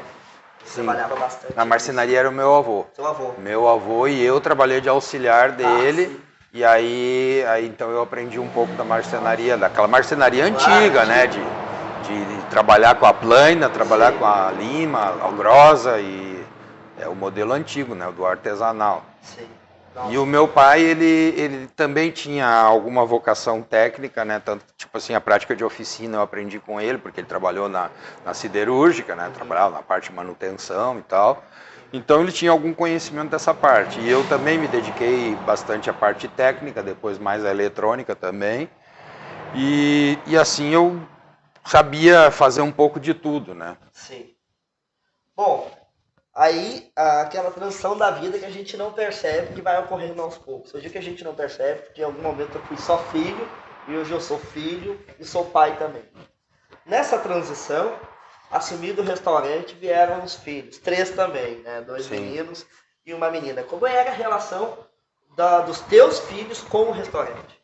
Trabalhava bastante.
Na marcenaria era o meu avô.
Seu avô.
Meu avô e eu trabalhei de auxiliar dele. E aí então eu aprendi um pouco da marcenaria, daquela marcenaria antiga, né? De trabalhar com a plana, trabalhar com a lima, a algrosa, e é o modelo antigo, né, do artesanal. E o meu pai, ele também tinha alguma vocação técnica, né, tanto tipo assim, a prática de oficina eu aprendi com ele, porque ele trabalhou na siderúrgica, né, trabalhava na parte de manutenção e tal. Então ele tinha algum conhecimento dessa parte. E eu também me dediquei bastante à parte técnica, depois mais à eletrônica também. E assim eu sabia fazer um pouco de tudo, né?
Sim. Bom, aí aquela transição da vida que a gente não percebe que vai ocorrendo aos poucos. Eu digo que a gente não percebe porque em algum momento eu fui só filho e hoje eu sou filho e sou pai também. Nessa transição, assumido o restaurante, vieram os filhos, 3 também, né? 2
Sim.
meninos e uma menina. Como era a relação dos teus filhos com o restaurante?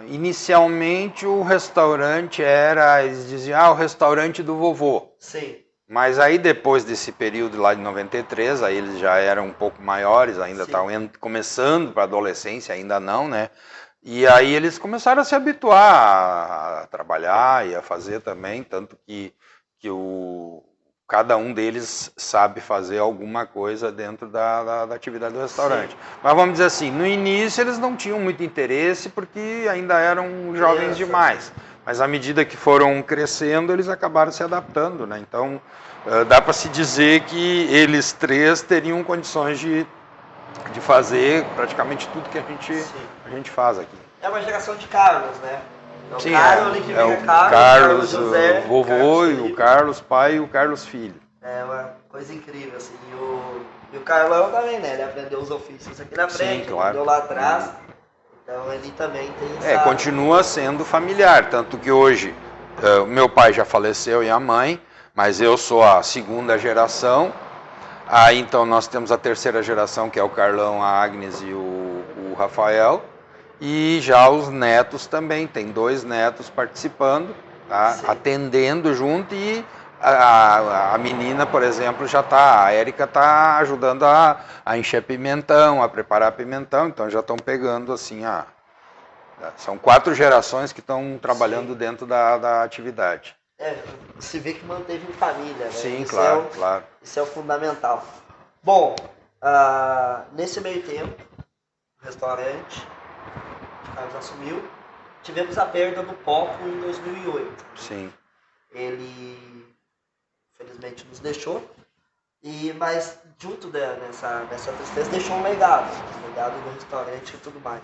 Inicialmente o restaurante eles diziam, o restaurante do vovô.
Sim.
Mas aí depois desse período lá de 93, aí eles já eram um pouco maiores, ainda estavam começando para a adolescência, ainda não, né? E aí eles começaram a se habituar a trabalhar e a fazer também, tanto que cada um deles sabe fazer alguma coisa dentro da atividade do restaurante. Sim. Mas vamos dizer assim, no início eles não tinham muito interesse porque ainda eram jovens demais. Mas à medida que foram crescendo, eles acabaram se adaptando, né? Então dá para se dizer que eles 3 teriam condições de fazer praticamente tudo que a gente faz aqui.
É uma geração de Carlos, né? Então,
sim,
o
Carlos,
José,
o vovô, e o Carlos pai e o Carlos filho.
É uma coisa incrível, assim. E o Carlão também, né? Ele aprendeu os ofícios aqui na frente,
claro.
Aprendeu lá atrás. Então ele também tem essa...
continua sendo familiar, tanto que hoje meu pai já faleceu e a mãe, mas eu sou a 2ª geração. Aí então nós temos a 3ª geração, que é o Carlão, a Agnes e o Rafael. E já os netos também, tem 2 netos participando, tá? Atendendo junto, e a menina, por exemplo, a Érica está ajudando a encher pimentão, a preparar pimentão, então já estão pegando assim, são 4 gerações que estão trabalhando dentro da atividade.
Se vê que manteve em família, né?
Sim,
isso
claro.
Isso é o fundamental. Bom, nesse meio tempo, o restaurante, o Carlos assumiu, tivemos a perda do Poco em 2008.
Sim.
Ele, infelizmente, nos deixou, mas junto nessa tristeza deixou um legado do restaurante e tudo mais.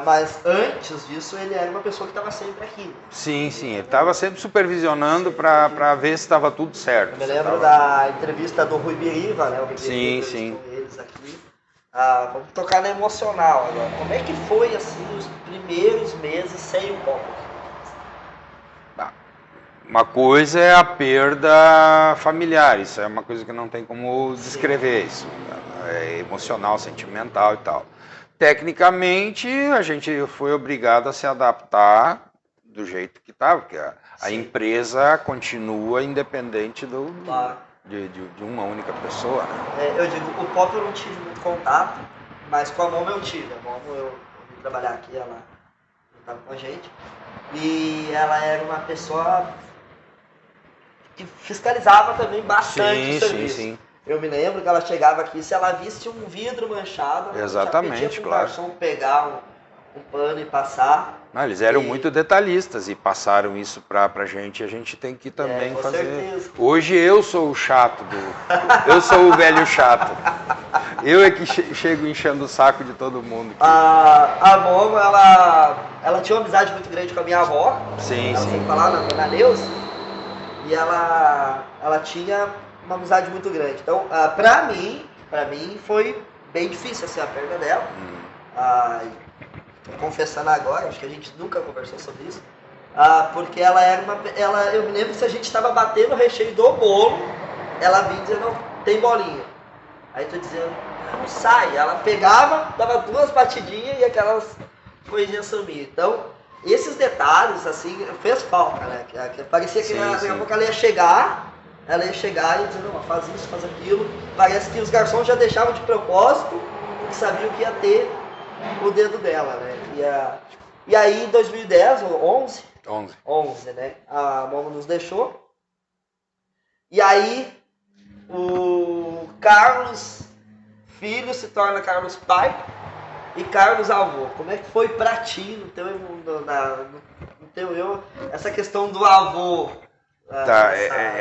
Mas antes disso ele era uma pessoa que estava sempre aqui.
Sim, ele estava sempre supervisionando para ver se estava tudo certo.
Eu me lembro da entrevista do Rui Biriva, né? O Rui Biriva
sim.
eles aqui. Vamos tocar na emocional agora. Como é que foi assim os primeiros meses sem o Poco?
Uma coisa é a perda familiar, isso é uma coisa que não tem como descrever, isso é emocional, sentimental e tal. Tecnicamente, a gente foi obrigado a se adaptar do jeito que estava, porque a empresa continua independente de uma única pessoa. Né?
Eu digo, o Pop eu não tive muito contato, mas com a Momo eu tive. A Momo eu vim trabalhar aqui, ela estava com a gente, e ela era uma pessoa que fiscalizava também bastante o serviço. Sim. Eu me lembro que ela chegava aqui, se ela visse um vidro manchado, ela já pedia para o garçom pegar um pano e passar.
Não, eles eram muito detalhistas e passaram isso pra gente, a gente tem que também fazer.
Certeza.
Hoje eu sou o chato, eu sou o velho chato. Eu é que chego enchendo o saco de todo mundo.
A Momo, ela tinha uma amizade muito grande com a minha avó.
Sim.
Ela sempre falava, na Neuza. E ela tinha uma amizade muito grande. Então, pra mim foi bem difícil assim, a perda dela. Confessando agora, acho que a gente nunca conversou sobre isso. Porque ela era eu me lembro que se a gente estava batendo o recheio do bolo, ela vinha dizendo, não, tem bolinha. Aí tô dizendo, não sai. Ela pegava, dava 2 batidinhas e aquelas coisinhas sumiam. Então, esses detalhes, assim, fez falta, né? Que parecia que daqui a pouco ela ia chegar e dizer, não, faz isso, faz aquilo. Parece que os garçons já deixavam de propósito, porque sabiam que ia ter o dedo dela, né? E aí em 2010, ou 11, né? A Momo nos deixou. E aí o Carlos filho se torna Carlos pai e Carlos avô. Como é que foi pra ti, no teu essa questão do avô
Tá,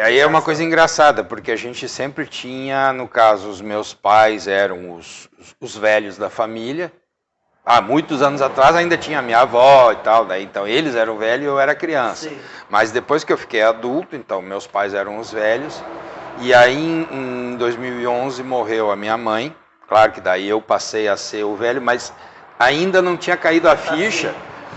aí é uma coisa engraçada, porque a gente sempre tinha, no caso, os meus pais eram os velhos da família. Há muitos anos atrás ainda tinha a minha avó e tal, daí, então eles eram velhos e eu era criança.
Sim.
Mas depois que eu fiquei adulto, então meus pais eram os velhos, e aí em 2011 morreu a minha mãe. Claro que daí eu passei a ser o velho, mas ainda não tinha caído a ficha.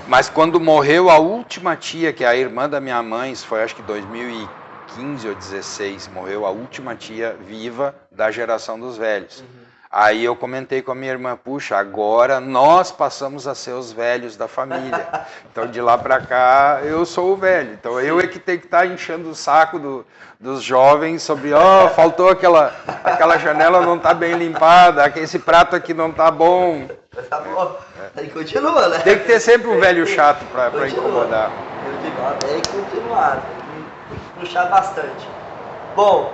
Mas quando morreu a última tia, que é a irmã da minha mãe, isso foi acho que 2015 ou 2016, morreu a última tia viva da geração dos velhos. Aí eu comentei com a minha irmã, puxa, agora nós passamos a ser os velhos da família. Então de lá para cá eu sou o velho. Então eu é que tenho que estar enchendo o saco dos jovens sobre, faltou aquela janela não está bem limpada, esse prato aqui não está bom.
Tá bom. Aí continua, né?
Tem que ter sempre um velho chato para incomodar.
Eu digo, tem que continuar, tem que puxar bastante. Bom,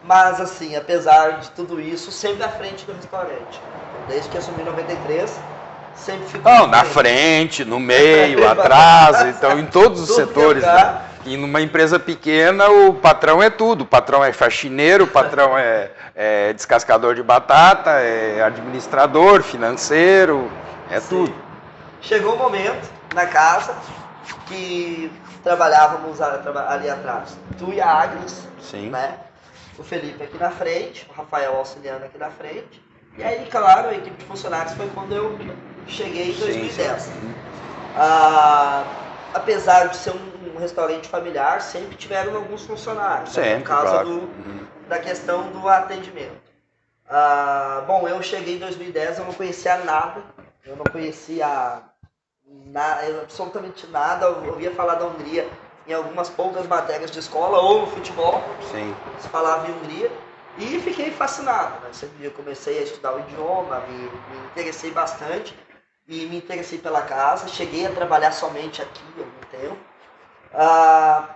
mas assim, apesar de tudo isso, sempre à frente do restaurante. Desde que assumi em 93, sempre ficou...
Não, na frente, no meio, atrás, então em todos os setores. Né? E numa empresa pequena, o patrão é tudo. O patrão é faxineiro, o patrão é descascador de batata, é administrador, financeiro, tudo.
Chegou um momento na casa que trabalhávamos ali atrás. Tu e a Agnes,
Sim.
Né? O Felipe aqui na frente, o Rafael auxiliando aqui na frente. E aí, claro, a equipe de funcionários foi quando eu cheguei em 2010.
Sim.
Apesar de ser um restaurante familiar, sempre tiveram alguns funcionários.
Sempre,
por causa
claro.
da questão do atendimento. Bom, eu cheguei em 2010, eu não conhecia nada. Eu não conhecia absolutamente nada. Eu ouvia falar da Hungria em algumas poucas matérias de escola ou no futebol.
Sim.
Se falava em Hungria. E fiquei fascinado. Né? Eu comecei a estudar o idioma, me interessei bastante. E me interessei pela casa. Cheguei a trabalhar somente aqui há algum tempo.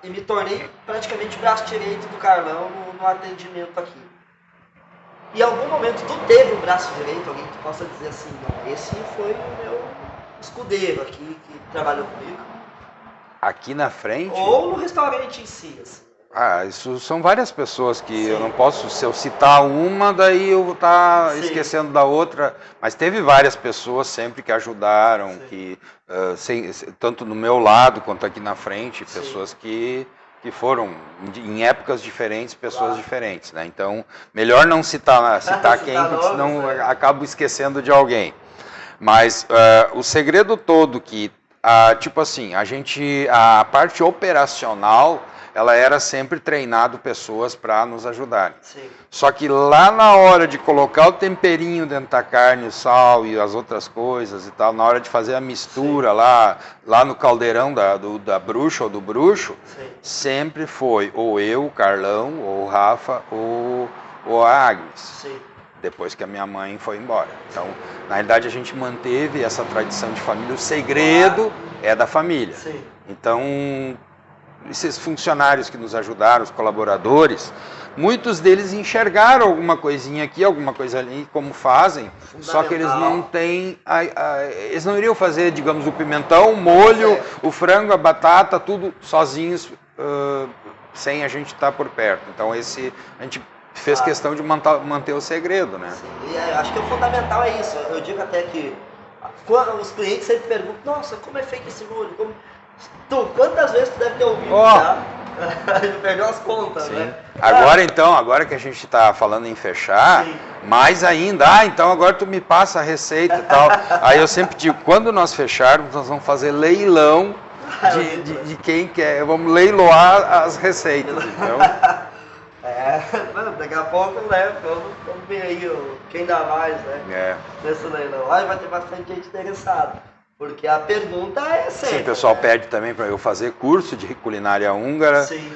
E me tornei praticamente braço direito do Carlão no atendimento aqui. Em algum momento tu teve um braço direito, alguém que possa dizer assim, não, esse foi o meu escudeiro aqui, que trabalhou comigo.
Aqui na frente?
Ou no restaurante em si, assim.
Isso são várias pessoas que eu não posso, se eu citar uma, daí eu vou estar esquecendo da outra, mas teve várias pessoas sempre que ajudaram, que tanto no meu lado quanto aqui na frente, pessoas que foram em épocas diferentes, pessoas diferentes, né? Então, melhor não citar quem, porque senão acabo esquecendo de alguém. Mas o segredo todo que, tipo assim, a parte operacional, ela era sempre treinado pessoas para nos ajudarem.
Sim.
Só que lá na hora de colocar o temperinho dentro da carne, o sal e as outras coisas e tal, na hora de fazer a mistura lá no caldeirão da bruxa ou do bruxo, sempre foi ou eu, o Carlão, ou o Rafa, ou a Agnes.
Sim.
Depois que a minha mãe foi embora. Então, na realidade, a gente manteve essa tradição de família. O segredo é da família.
Sim.
Então, esses funcionários que nos ajudaram, os colaboradores, muitos deles enxergaram alguma coisinha aqui, alguma coisa ali, como fazem, só que eles não têm, eles não iriam fazer, digamos, o pimentão, o molho, o frango, a batata, tudo sozinhos, sem a gente estar por perto. Então a gente fez questão de manter o segredo, né?
Sim, e acho que o fundamental é isso. Eu digo até que os clientes sempre perguntam, nossa, como é feito esse molho? Quantas vezes tu deve ter ouvido já? Perdeu as contas, né?
Agora que a gente está falando em fechar, mais ainda, então agora tu me passa a receita e tal. Aí eu sempre digo, quando nós fecharmos, nós vamos fazer leilão de quem quer, vamos leiloar as receitas, então...
Daqui a pouco, né, vamos ver aí quem dá mais, né? Nesse leilão. Aí vai ter bastante gente interessada. Porque a pergunta é sempre.
Sim, o pessoal pede também para eu fazer curso de culinária húngara.
Sim.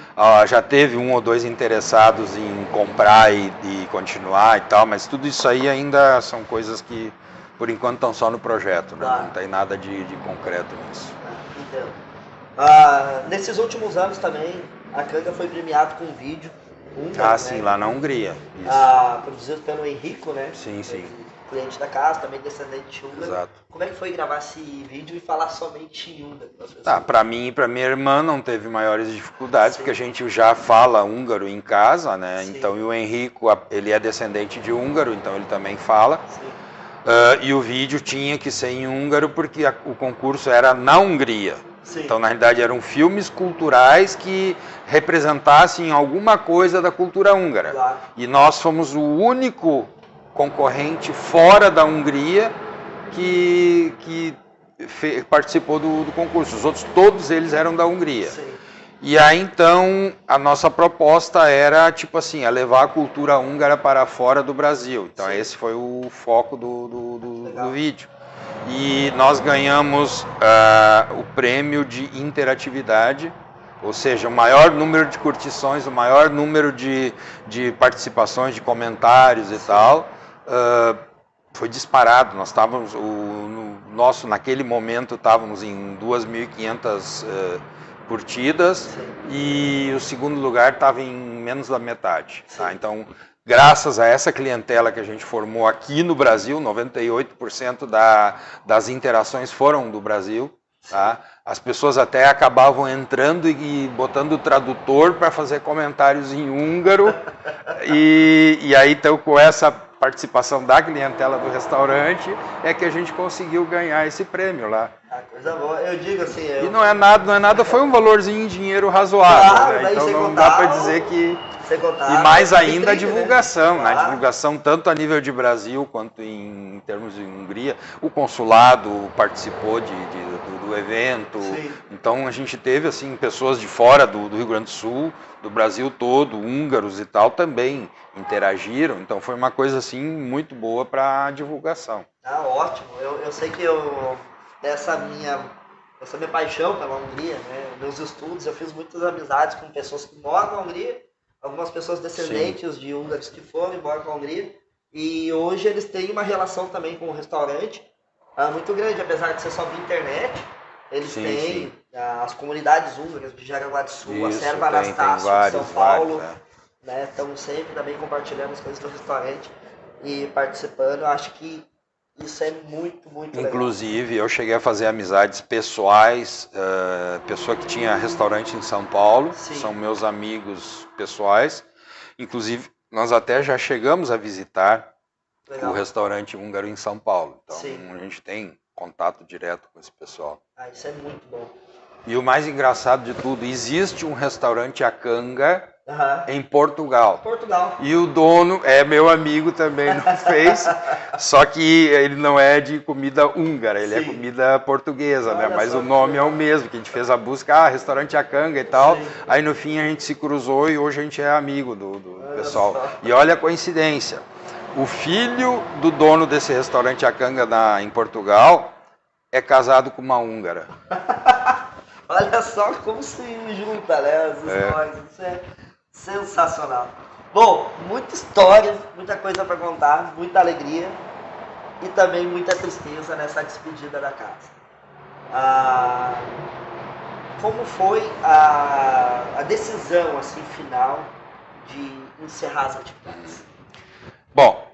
Já teve um ou dois interessados em comprar e continuar e tal, mas tudo isso aí ainda são coisas que, por enquanto, estão só no projeto, né? Não tem nada de concreto nisso.
Entendo. Nesses últimos anos também, a Canga foi premiado com um vídeo húngaro,
sim,
né?
lá na Hungria. Isso.
Produzido pelo Henrico, né?
Sim, sim.
Cliente da casa, também descendente húngaro.
Exato.
Como é que foi gravar esse vídeo e falar somente em húngaro?
Para mim e para minha irmã não teve maiores dificuldades,
Sim.
porque a gente já fala húngaro em casa, né?
Sim.
Então, e o Henrico, ele é descendente de húngaro, então ele também fala.
Sim.
E o vídeo tinha que ser em húngaro, porque o concurso era na Hungria.
Sim.
Então, na realidade, eram filmes culturais que representassem alguma coisa da cultura húngara.
Claro.
E nós fomos o único concorrente fora da Hungria que participou do concurso. Os outros, todos eles eram da Hungria.
Sim.
E aí, então, a nossa proposta era, tipo assim, levar a cultura húngara para fora do Brasil. Então,
Sim.
esse foi o foco do
Legal.
vídeo. E nós ganhamos o prêmio de interatividade, ou seja, o maior número de curtições, o maior número de participações, de comentários e tal. Foi disparado. Nós estávamos, naquele momento, estávamos em 2.500 curtidas.
Sim.
E o segundo lugar estava em menos da metade. Tá? Então, graças a essa clientela que a gente formou aqui no Brasil, 98% das interações foram do Brasil. Tá? As pessoas até acabavam entrando e botando o tradutor para fazer comentários em húngaro. E aí, então, com essa participação da clientela do restaurante, é que a gente conseguiu ganhar esse prêmio lá.
Coisa boa. Eu digo assim...
E não é nada, foi um valorzinho em dinheiro razoável.
Claro,
né? Então não
contar,
dá para dizer que...
Sem contar,
E mais ainda a divulgação,
né?
né? A divulgação tanto a nível de Brasil quanto em termos de Hungria. O consulado participou do evento.
Sim.
Então a gente teve assim pessoas de fora do Rio Grande do Sul, do Brasil todo, húngaros e tal, também interagiram. Então foi uma coisa assim muito boa para a divulgação.
Ótimo. Eu sei que essa minha paixão pela Hungria, né? Meus estudos, eu fiz muitas amizades com pessoas que moram na Hungria, algumas pessoas descendentes de húngaros que foram e moram na Hungria, e hoje eles têm uma relação também com o restaurante muito grande, apesar de ser só via internet. Eles têm as comunidades húngaras de Jaraguá do Sul, a Serva Anastácio de São Paulo, né? Estão sempre também compartilhando as coisas do restaurante e participando. Eu acho que isso é muito, muito legal.
Inclusive, eu cheguei a fazer amizades pessoais, pessoa que tinha restaurante em São Paulo,
Sim.
São meus amigos pessoais. Inclusive, nós até já chegamos a visitar o restaurante húngaro em São Paulo. Então,
Sim.
a gente tem contato direto com esse pessoal.
Isso é muito bom.
E o mais engraçado de tudo, existe um restaurante Akanga em Portugal. E o dono é meu amigo também no Face, só que ele não é de comida húngara, ele
Sim.
é comida portuguesa, né? Mas
só
o nome é o mesmo, que a gente fez a busca, restaurante Akanga e tal.
Sim.
Aí no fim a gente se cruzou e hoje a gente é amigo do pessoal.
Só.
E olha a coincidência, o filho do dono desse restaurante Akanga em Portugal é casado com uma húngara.
Olha só como se junta, né, as histórias. Isso é sensacional. Bom, muita história, muita coisa para contar, muita alegria e também muita tristeza nessa despedida da casa. Como foi a decisão assim, final de encerrar as atividades?
Bom,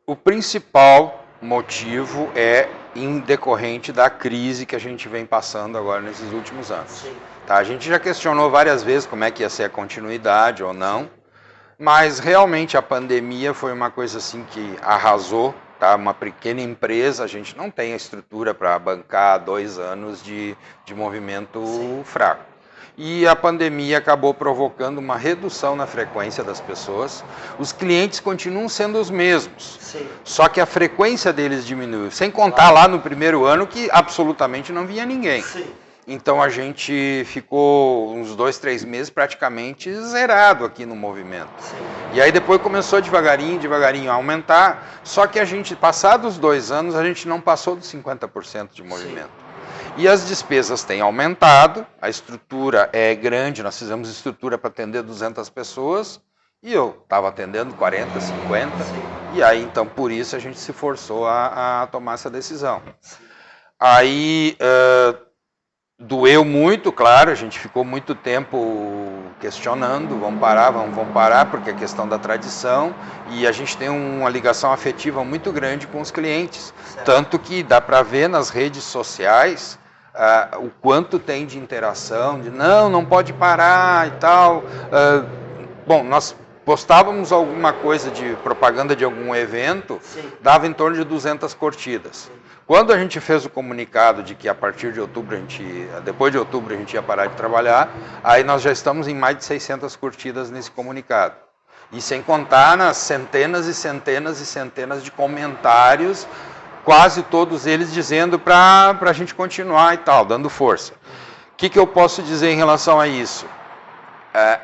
o principal motivo é em decorrente da crise que a gente vem passando agora nesses últimos anos.
Sim.
Tá, a gente já questionou várias vezes como é que ia ser a continuidade ou não, mas realmente a pandemia foi uma coisa assim que arrasou, tá? Uma pequena empresa, a gente não tem a estrutura para bancar 2 anos de movimento
Sim.
fraco. E a pandemia acabou provocando uma redução na frequência das pessoas. Os clientes continuam sendo os mesmos,
Sim.
só que a frequência deles diminuiu. Sem contar lá no primeiro ano que absolutamente não vinha ninguém.
Sim.
Então a gente ficou uns 2, 3 meses praticamente zerado aqui no movimento.
Sim.
E aí depois começou devagarinho a aumentar, só que a gente, passados 2 anos, a gente não passou dos 50% de movimento. Sim. E as despesas têm aumentado, a estrutura é grande, nós fizemos estrutura para atender 200 pessoas, e eu estava atendendo 40, 50,
Sim.
e aí então por isso a gente se forçou a tomar essa decisão. Aí Doeu muito, claro, a gente ficou muito tempo questionando, vamos parar, porque é questão da tradição e a gente tem uma ligação afetiva muito grande com os clientes.
Certo.
Tanto que dá para ver nas redes sociais o quanto tem de interação, de não pode parar e tal. Bom, nós postávamos alguma coisa de propaganda de algum evento,
Sim.
dava em torno de 200 curtidas.
Sim.
Quando a gente fez o comunicado de que a partir de outubro, depois de outubro a gente ia parar de trabalhar, aí nós já estamos em mais de 600 curtidas nesse comunicado. E sem contar nas centenas e centenas e centenas de comentários, quase todos eles dizendo para a gente continuar e tal, dando força. O que eu posso dizer em relação a isso?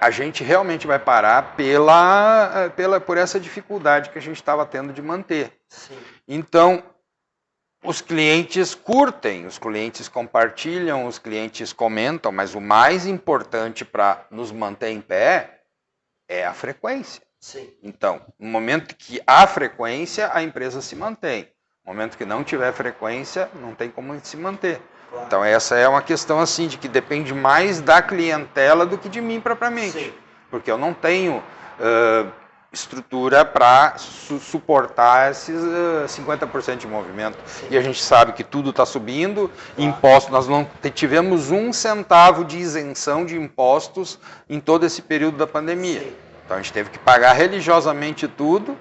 A gente realmente vai parar por essa dificuldade que a gente estava tendo de manter.
Sim.
Então, os clientes curtem, os clientes compartilham, os clientes comentam, mas o mais importante para nos manter em pé é a frequência.
Sim.
Então, no momento que há frequência, a empresa se mantém. No momento que não tiver frequência, não tem como se manter.
Claro.
Então, essa é uma questão assim de que depende mais da clientela do que de mim propriamente.
Sim.
Porque eu não tenho estrutura para suportar esses 50% de movimento.
Sim.
E a gente sabe que tudo está subindo, impostos, nós não tivemos 1 centavo de isenção de impostos em todo esse período da pandemia.
Sim.
Então a gente teve que pagar religiosamente tudo,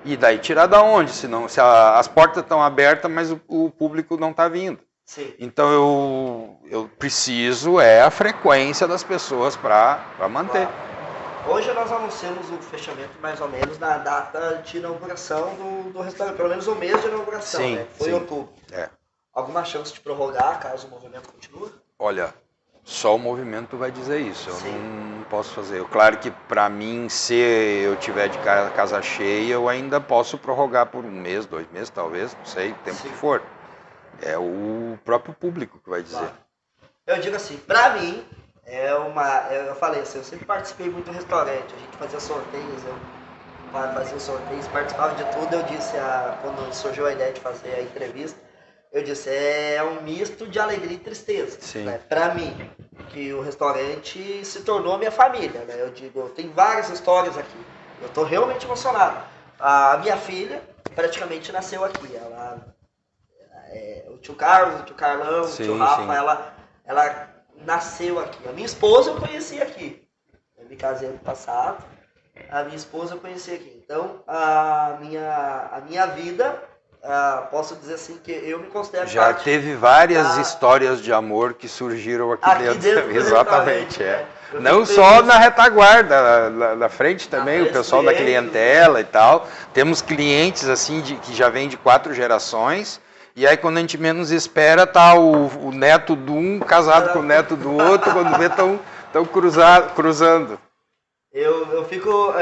e daí tirar da onde? Se as portas estão abertas, mas o público não está vindo.
Sim.
Então eu preciso a frequência das pessoas para manter.
Claro. Hoje nós anunciamos o fechamento mais ou menos na data de inauguração do restaurante, pelo menos o mês de inauguração,
Sim,
né? Foi
sim.
em outubro. Alguma chance de prorrogar caso o movimento continue?
Olha, só o movimento vai dizer isso, eu
Sim.
não posso fazer. Claro que para mim, se eu tiver de casa cheia, eu ainda posso prorrogar por 1 mês, 2 meses, talvez, não sei, o tempo
Sim.
que for. É o próprio público que vai dizer.
Claro. Eu digo assim, pra mim, eu falei assim, eu sempre participei muito do restaurante, a gente fazia sorteios, participava de tudo. Eu disse, quando surgiu a ideia de fazer a entrevista, eu disse, é um misto de alegria e tristeza.
Sim.
Né? Pra mim, que o restaurante se tornou minha família, né? Eu digo, tem várias histórias aqui, eu tô realmente emocionado. A minha filha praticamente nasceu aqui, o tio Carlos, o tio Carlão,
Sim,
o tio Rafa,
sim.
ela nasceu aqui. A minha esposa eu conheci aqui. Eu me casei ano passado. A minha esposa eu conheci aqui. Então, a minha vida, posso dizer assim, que eu me considero
Já
parte
teve várias histórias de amor que surgiram aqui dentro.
do
Exatamente,
restaurante, né? Eu
Não
fico
só
feliz.
na retaguarda, na frente também,
frente,
o pessoal da
clientes,
clientela e tal. Temos clientes assim que já vêm de 4 gerações. E aí quando a gente menos espera, tá o neto de um casado com o neto do outro, quando vê estão cruzando.
Eu fico...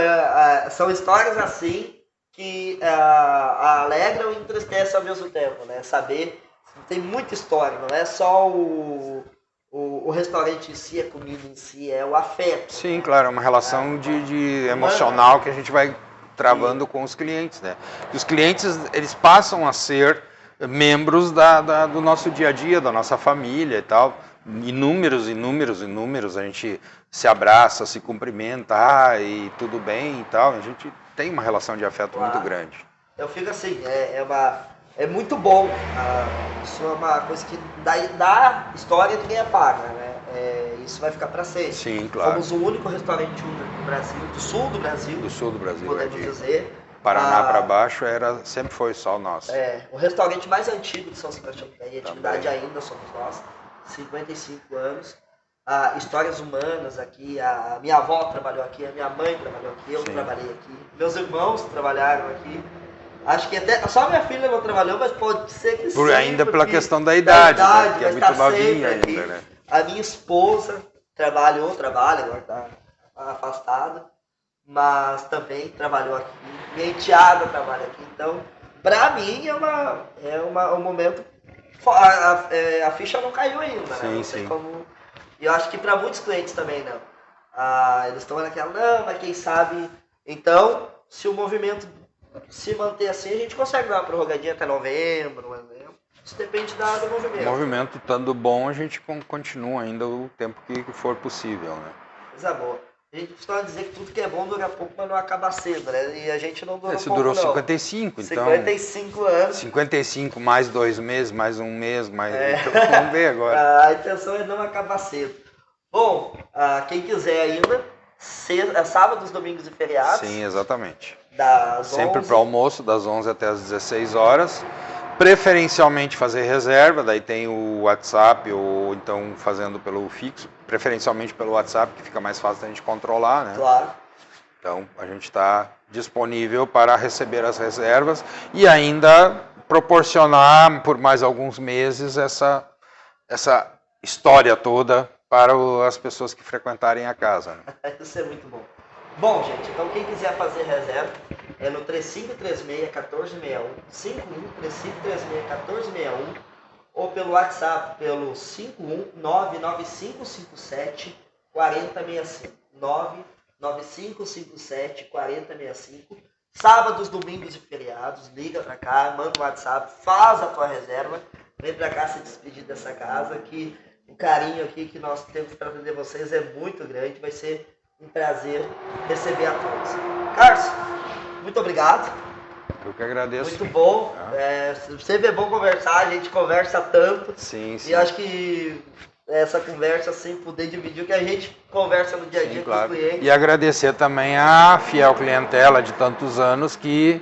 são histórias assim que alegram e entristecem ao mesmo tempo, né? Saber, tem muita história, não é só o restaurante em si, a comida em si, é o afeto.
Sim, né? Claro, é uma relação de emocional que a gente vai travando com os clientes, né? E os clientes, eles passam a ser membros do nosso dia a dia, da nossa família e tal. Inúmeros, a gente se abraça, se cumprimenta, e tudo bem e tal. A gente tem uma relação de afeto muito grande.
Eu fico assim, é muito bom. Isso é uma coisa que da história ninguém apaga, né? Isso vai ficar para sempre.
Sim, claro.
Somos o único restaurante único do Brasil, do sul do Brasil.
Do sul do Brasil,
podemos dizer.
Paraná para baixo sempre foi só o nosso.
O restaurante mais antigo de São Sebastião, que tem atividade
Também.
ainda somos nós, 55 anos. Histórias humanas aqui, a minha avó trabalhou aqui, a minha mãe trabalhou aqui, eu
Sim.
trabalhei aqui, meus irmãos trabalharam aqui. Acho que até só a minha filha não trabalhou, mas pode ser que sim.
Ainda pela questão da idade, né? Que é muito novinha ainda,
aqui.
né?
A minha esposa trabalha, agora está afastada, mas também trabalhou aqui. Minha enteada trabalha aqui. Então, para mim é um momento. A ficha não caiu ainda, né?
Sim,
Não sei
sim.
como. E eu acho que para muitos clientes também não. Eles estão naquela, não, mas quem sabe. Então, se o movimento se manter assim, a gente consegue dar uma prorrogadinha até novembro, Isso depende do movimento.
O movimento estando bom, a gente continua ainda o tempo que for possível, né?
Coisa boa. A gente costuma dizer que tudo que é bom dura pouco, mas não acaba cedo, né? E a gente não durou
Esse
pouco,
durou
não.
55, então...
55 anos.
55, mais 2 meses, mais um mês, mais... Então, vamos ver agora.
A intenção é não acabar cedo. Bom, quem quiser ainda, sábados, domingos e feriados.
Sim, exatamente.
Das
Sempre
11.
para o almoço, das 11 até as 16 horas. Preferencialmente fazer reserva, daí tem o WhatsApp, ou então fazendo pelo fixo, preferencialmente pelo WhatsApp, que fica mais fácil da gente controlar, né?
Claro.
Então, a gente está disponível para receber as reservas e ainda proporcionar por mais alguns meses essa história toda para as pessoas que frequentarem a casa, né?
Isso é muito bom. Bom, gente, então quem quiser fazer reserva é no 3536-1461, 51-3536-1461, ou pelo WhatsApp, pelo 51-99557-4065. 99557-4065. Sábados, domingos e feriados, liga pra cá, manda um WhatsApp, faz a tua reserva, vem pra cá se despedir dessa casa, que o carinho aqui que nós temos para atender vocês é muito grande, vai ser um prazer receber a todos. Carlos, muito obrigado.
Eu que agradeço.
Muito bom. Sempre é bom conversar, a gente conversa tanto.
Sim, sim.
E acho que essa conversa, sem poder dividir o que a gente conversa no dia a dia, sim, com os clientes.
E agradecer também a fiel clientela de tantos anos que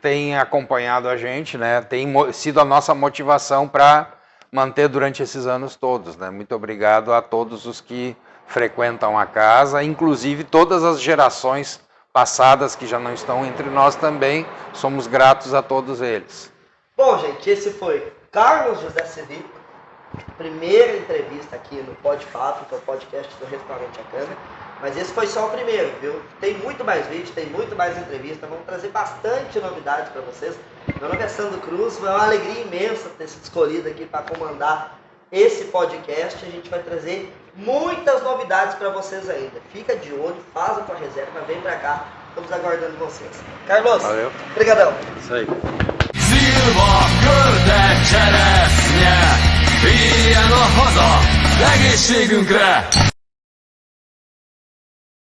tem acompanhado a gente, né? Tem sido a nossa motivação para manter durante esses anos todos, né? Muito obrigado a todos os que frequentam a casa, inclusive todas as gerações passadas que já não estão entre nós também, somos gratos a todos eles.
Bom, gente, esse foi Carlos José Civico, primeira entrevista aqui no Pode Papo, que é o podcast do Restaurante A Cana, mas esse foi só o primeiro, viu? Tem muito mais vídeo, tem muito mais entrevista, vamos trazer bastante novidades para vocês. Meu nome é Sandro Cruz, foi uma alegria imensa ter sido escolhido aqui para comandar esse podcast. A gente vai trazer muitas novidades para vocês ainda. Fica de olho, faz a tua reserva, vem para cá, estamos aguardando vocês. Carlos,
valeu.
Obrigadão.
Isso aí.
Szilva, körde, cseresznye, éljen a haza, egészségünkre!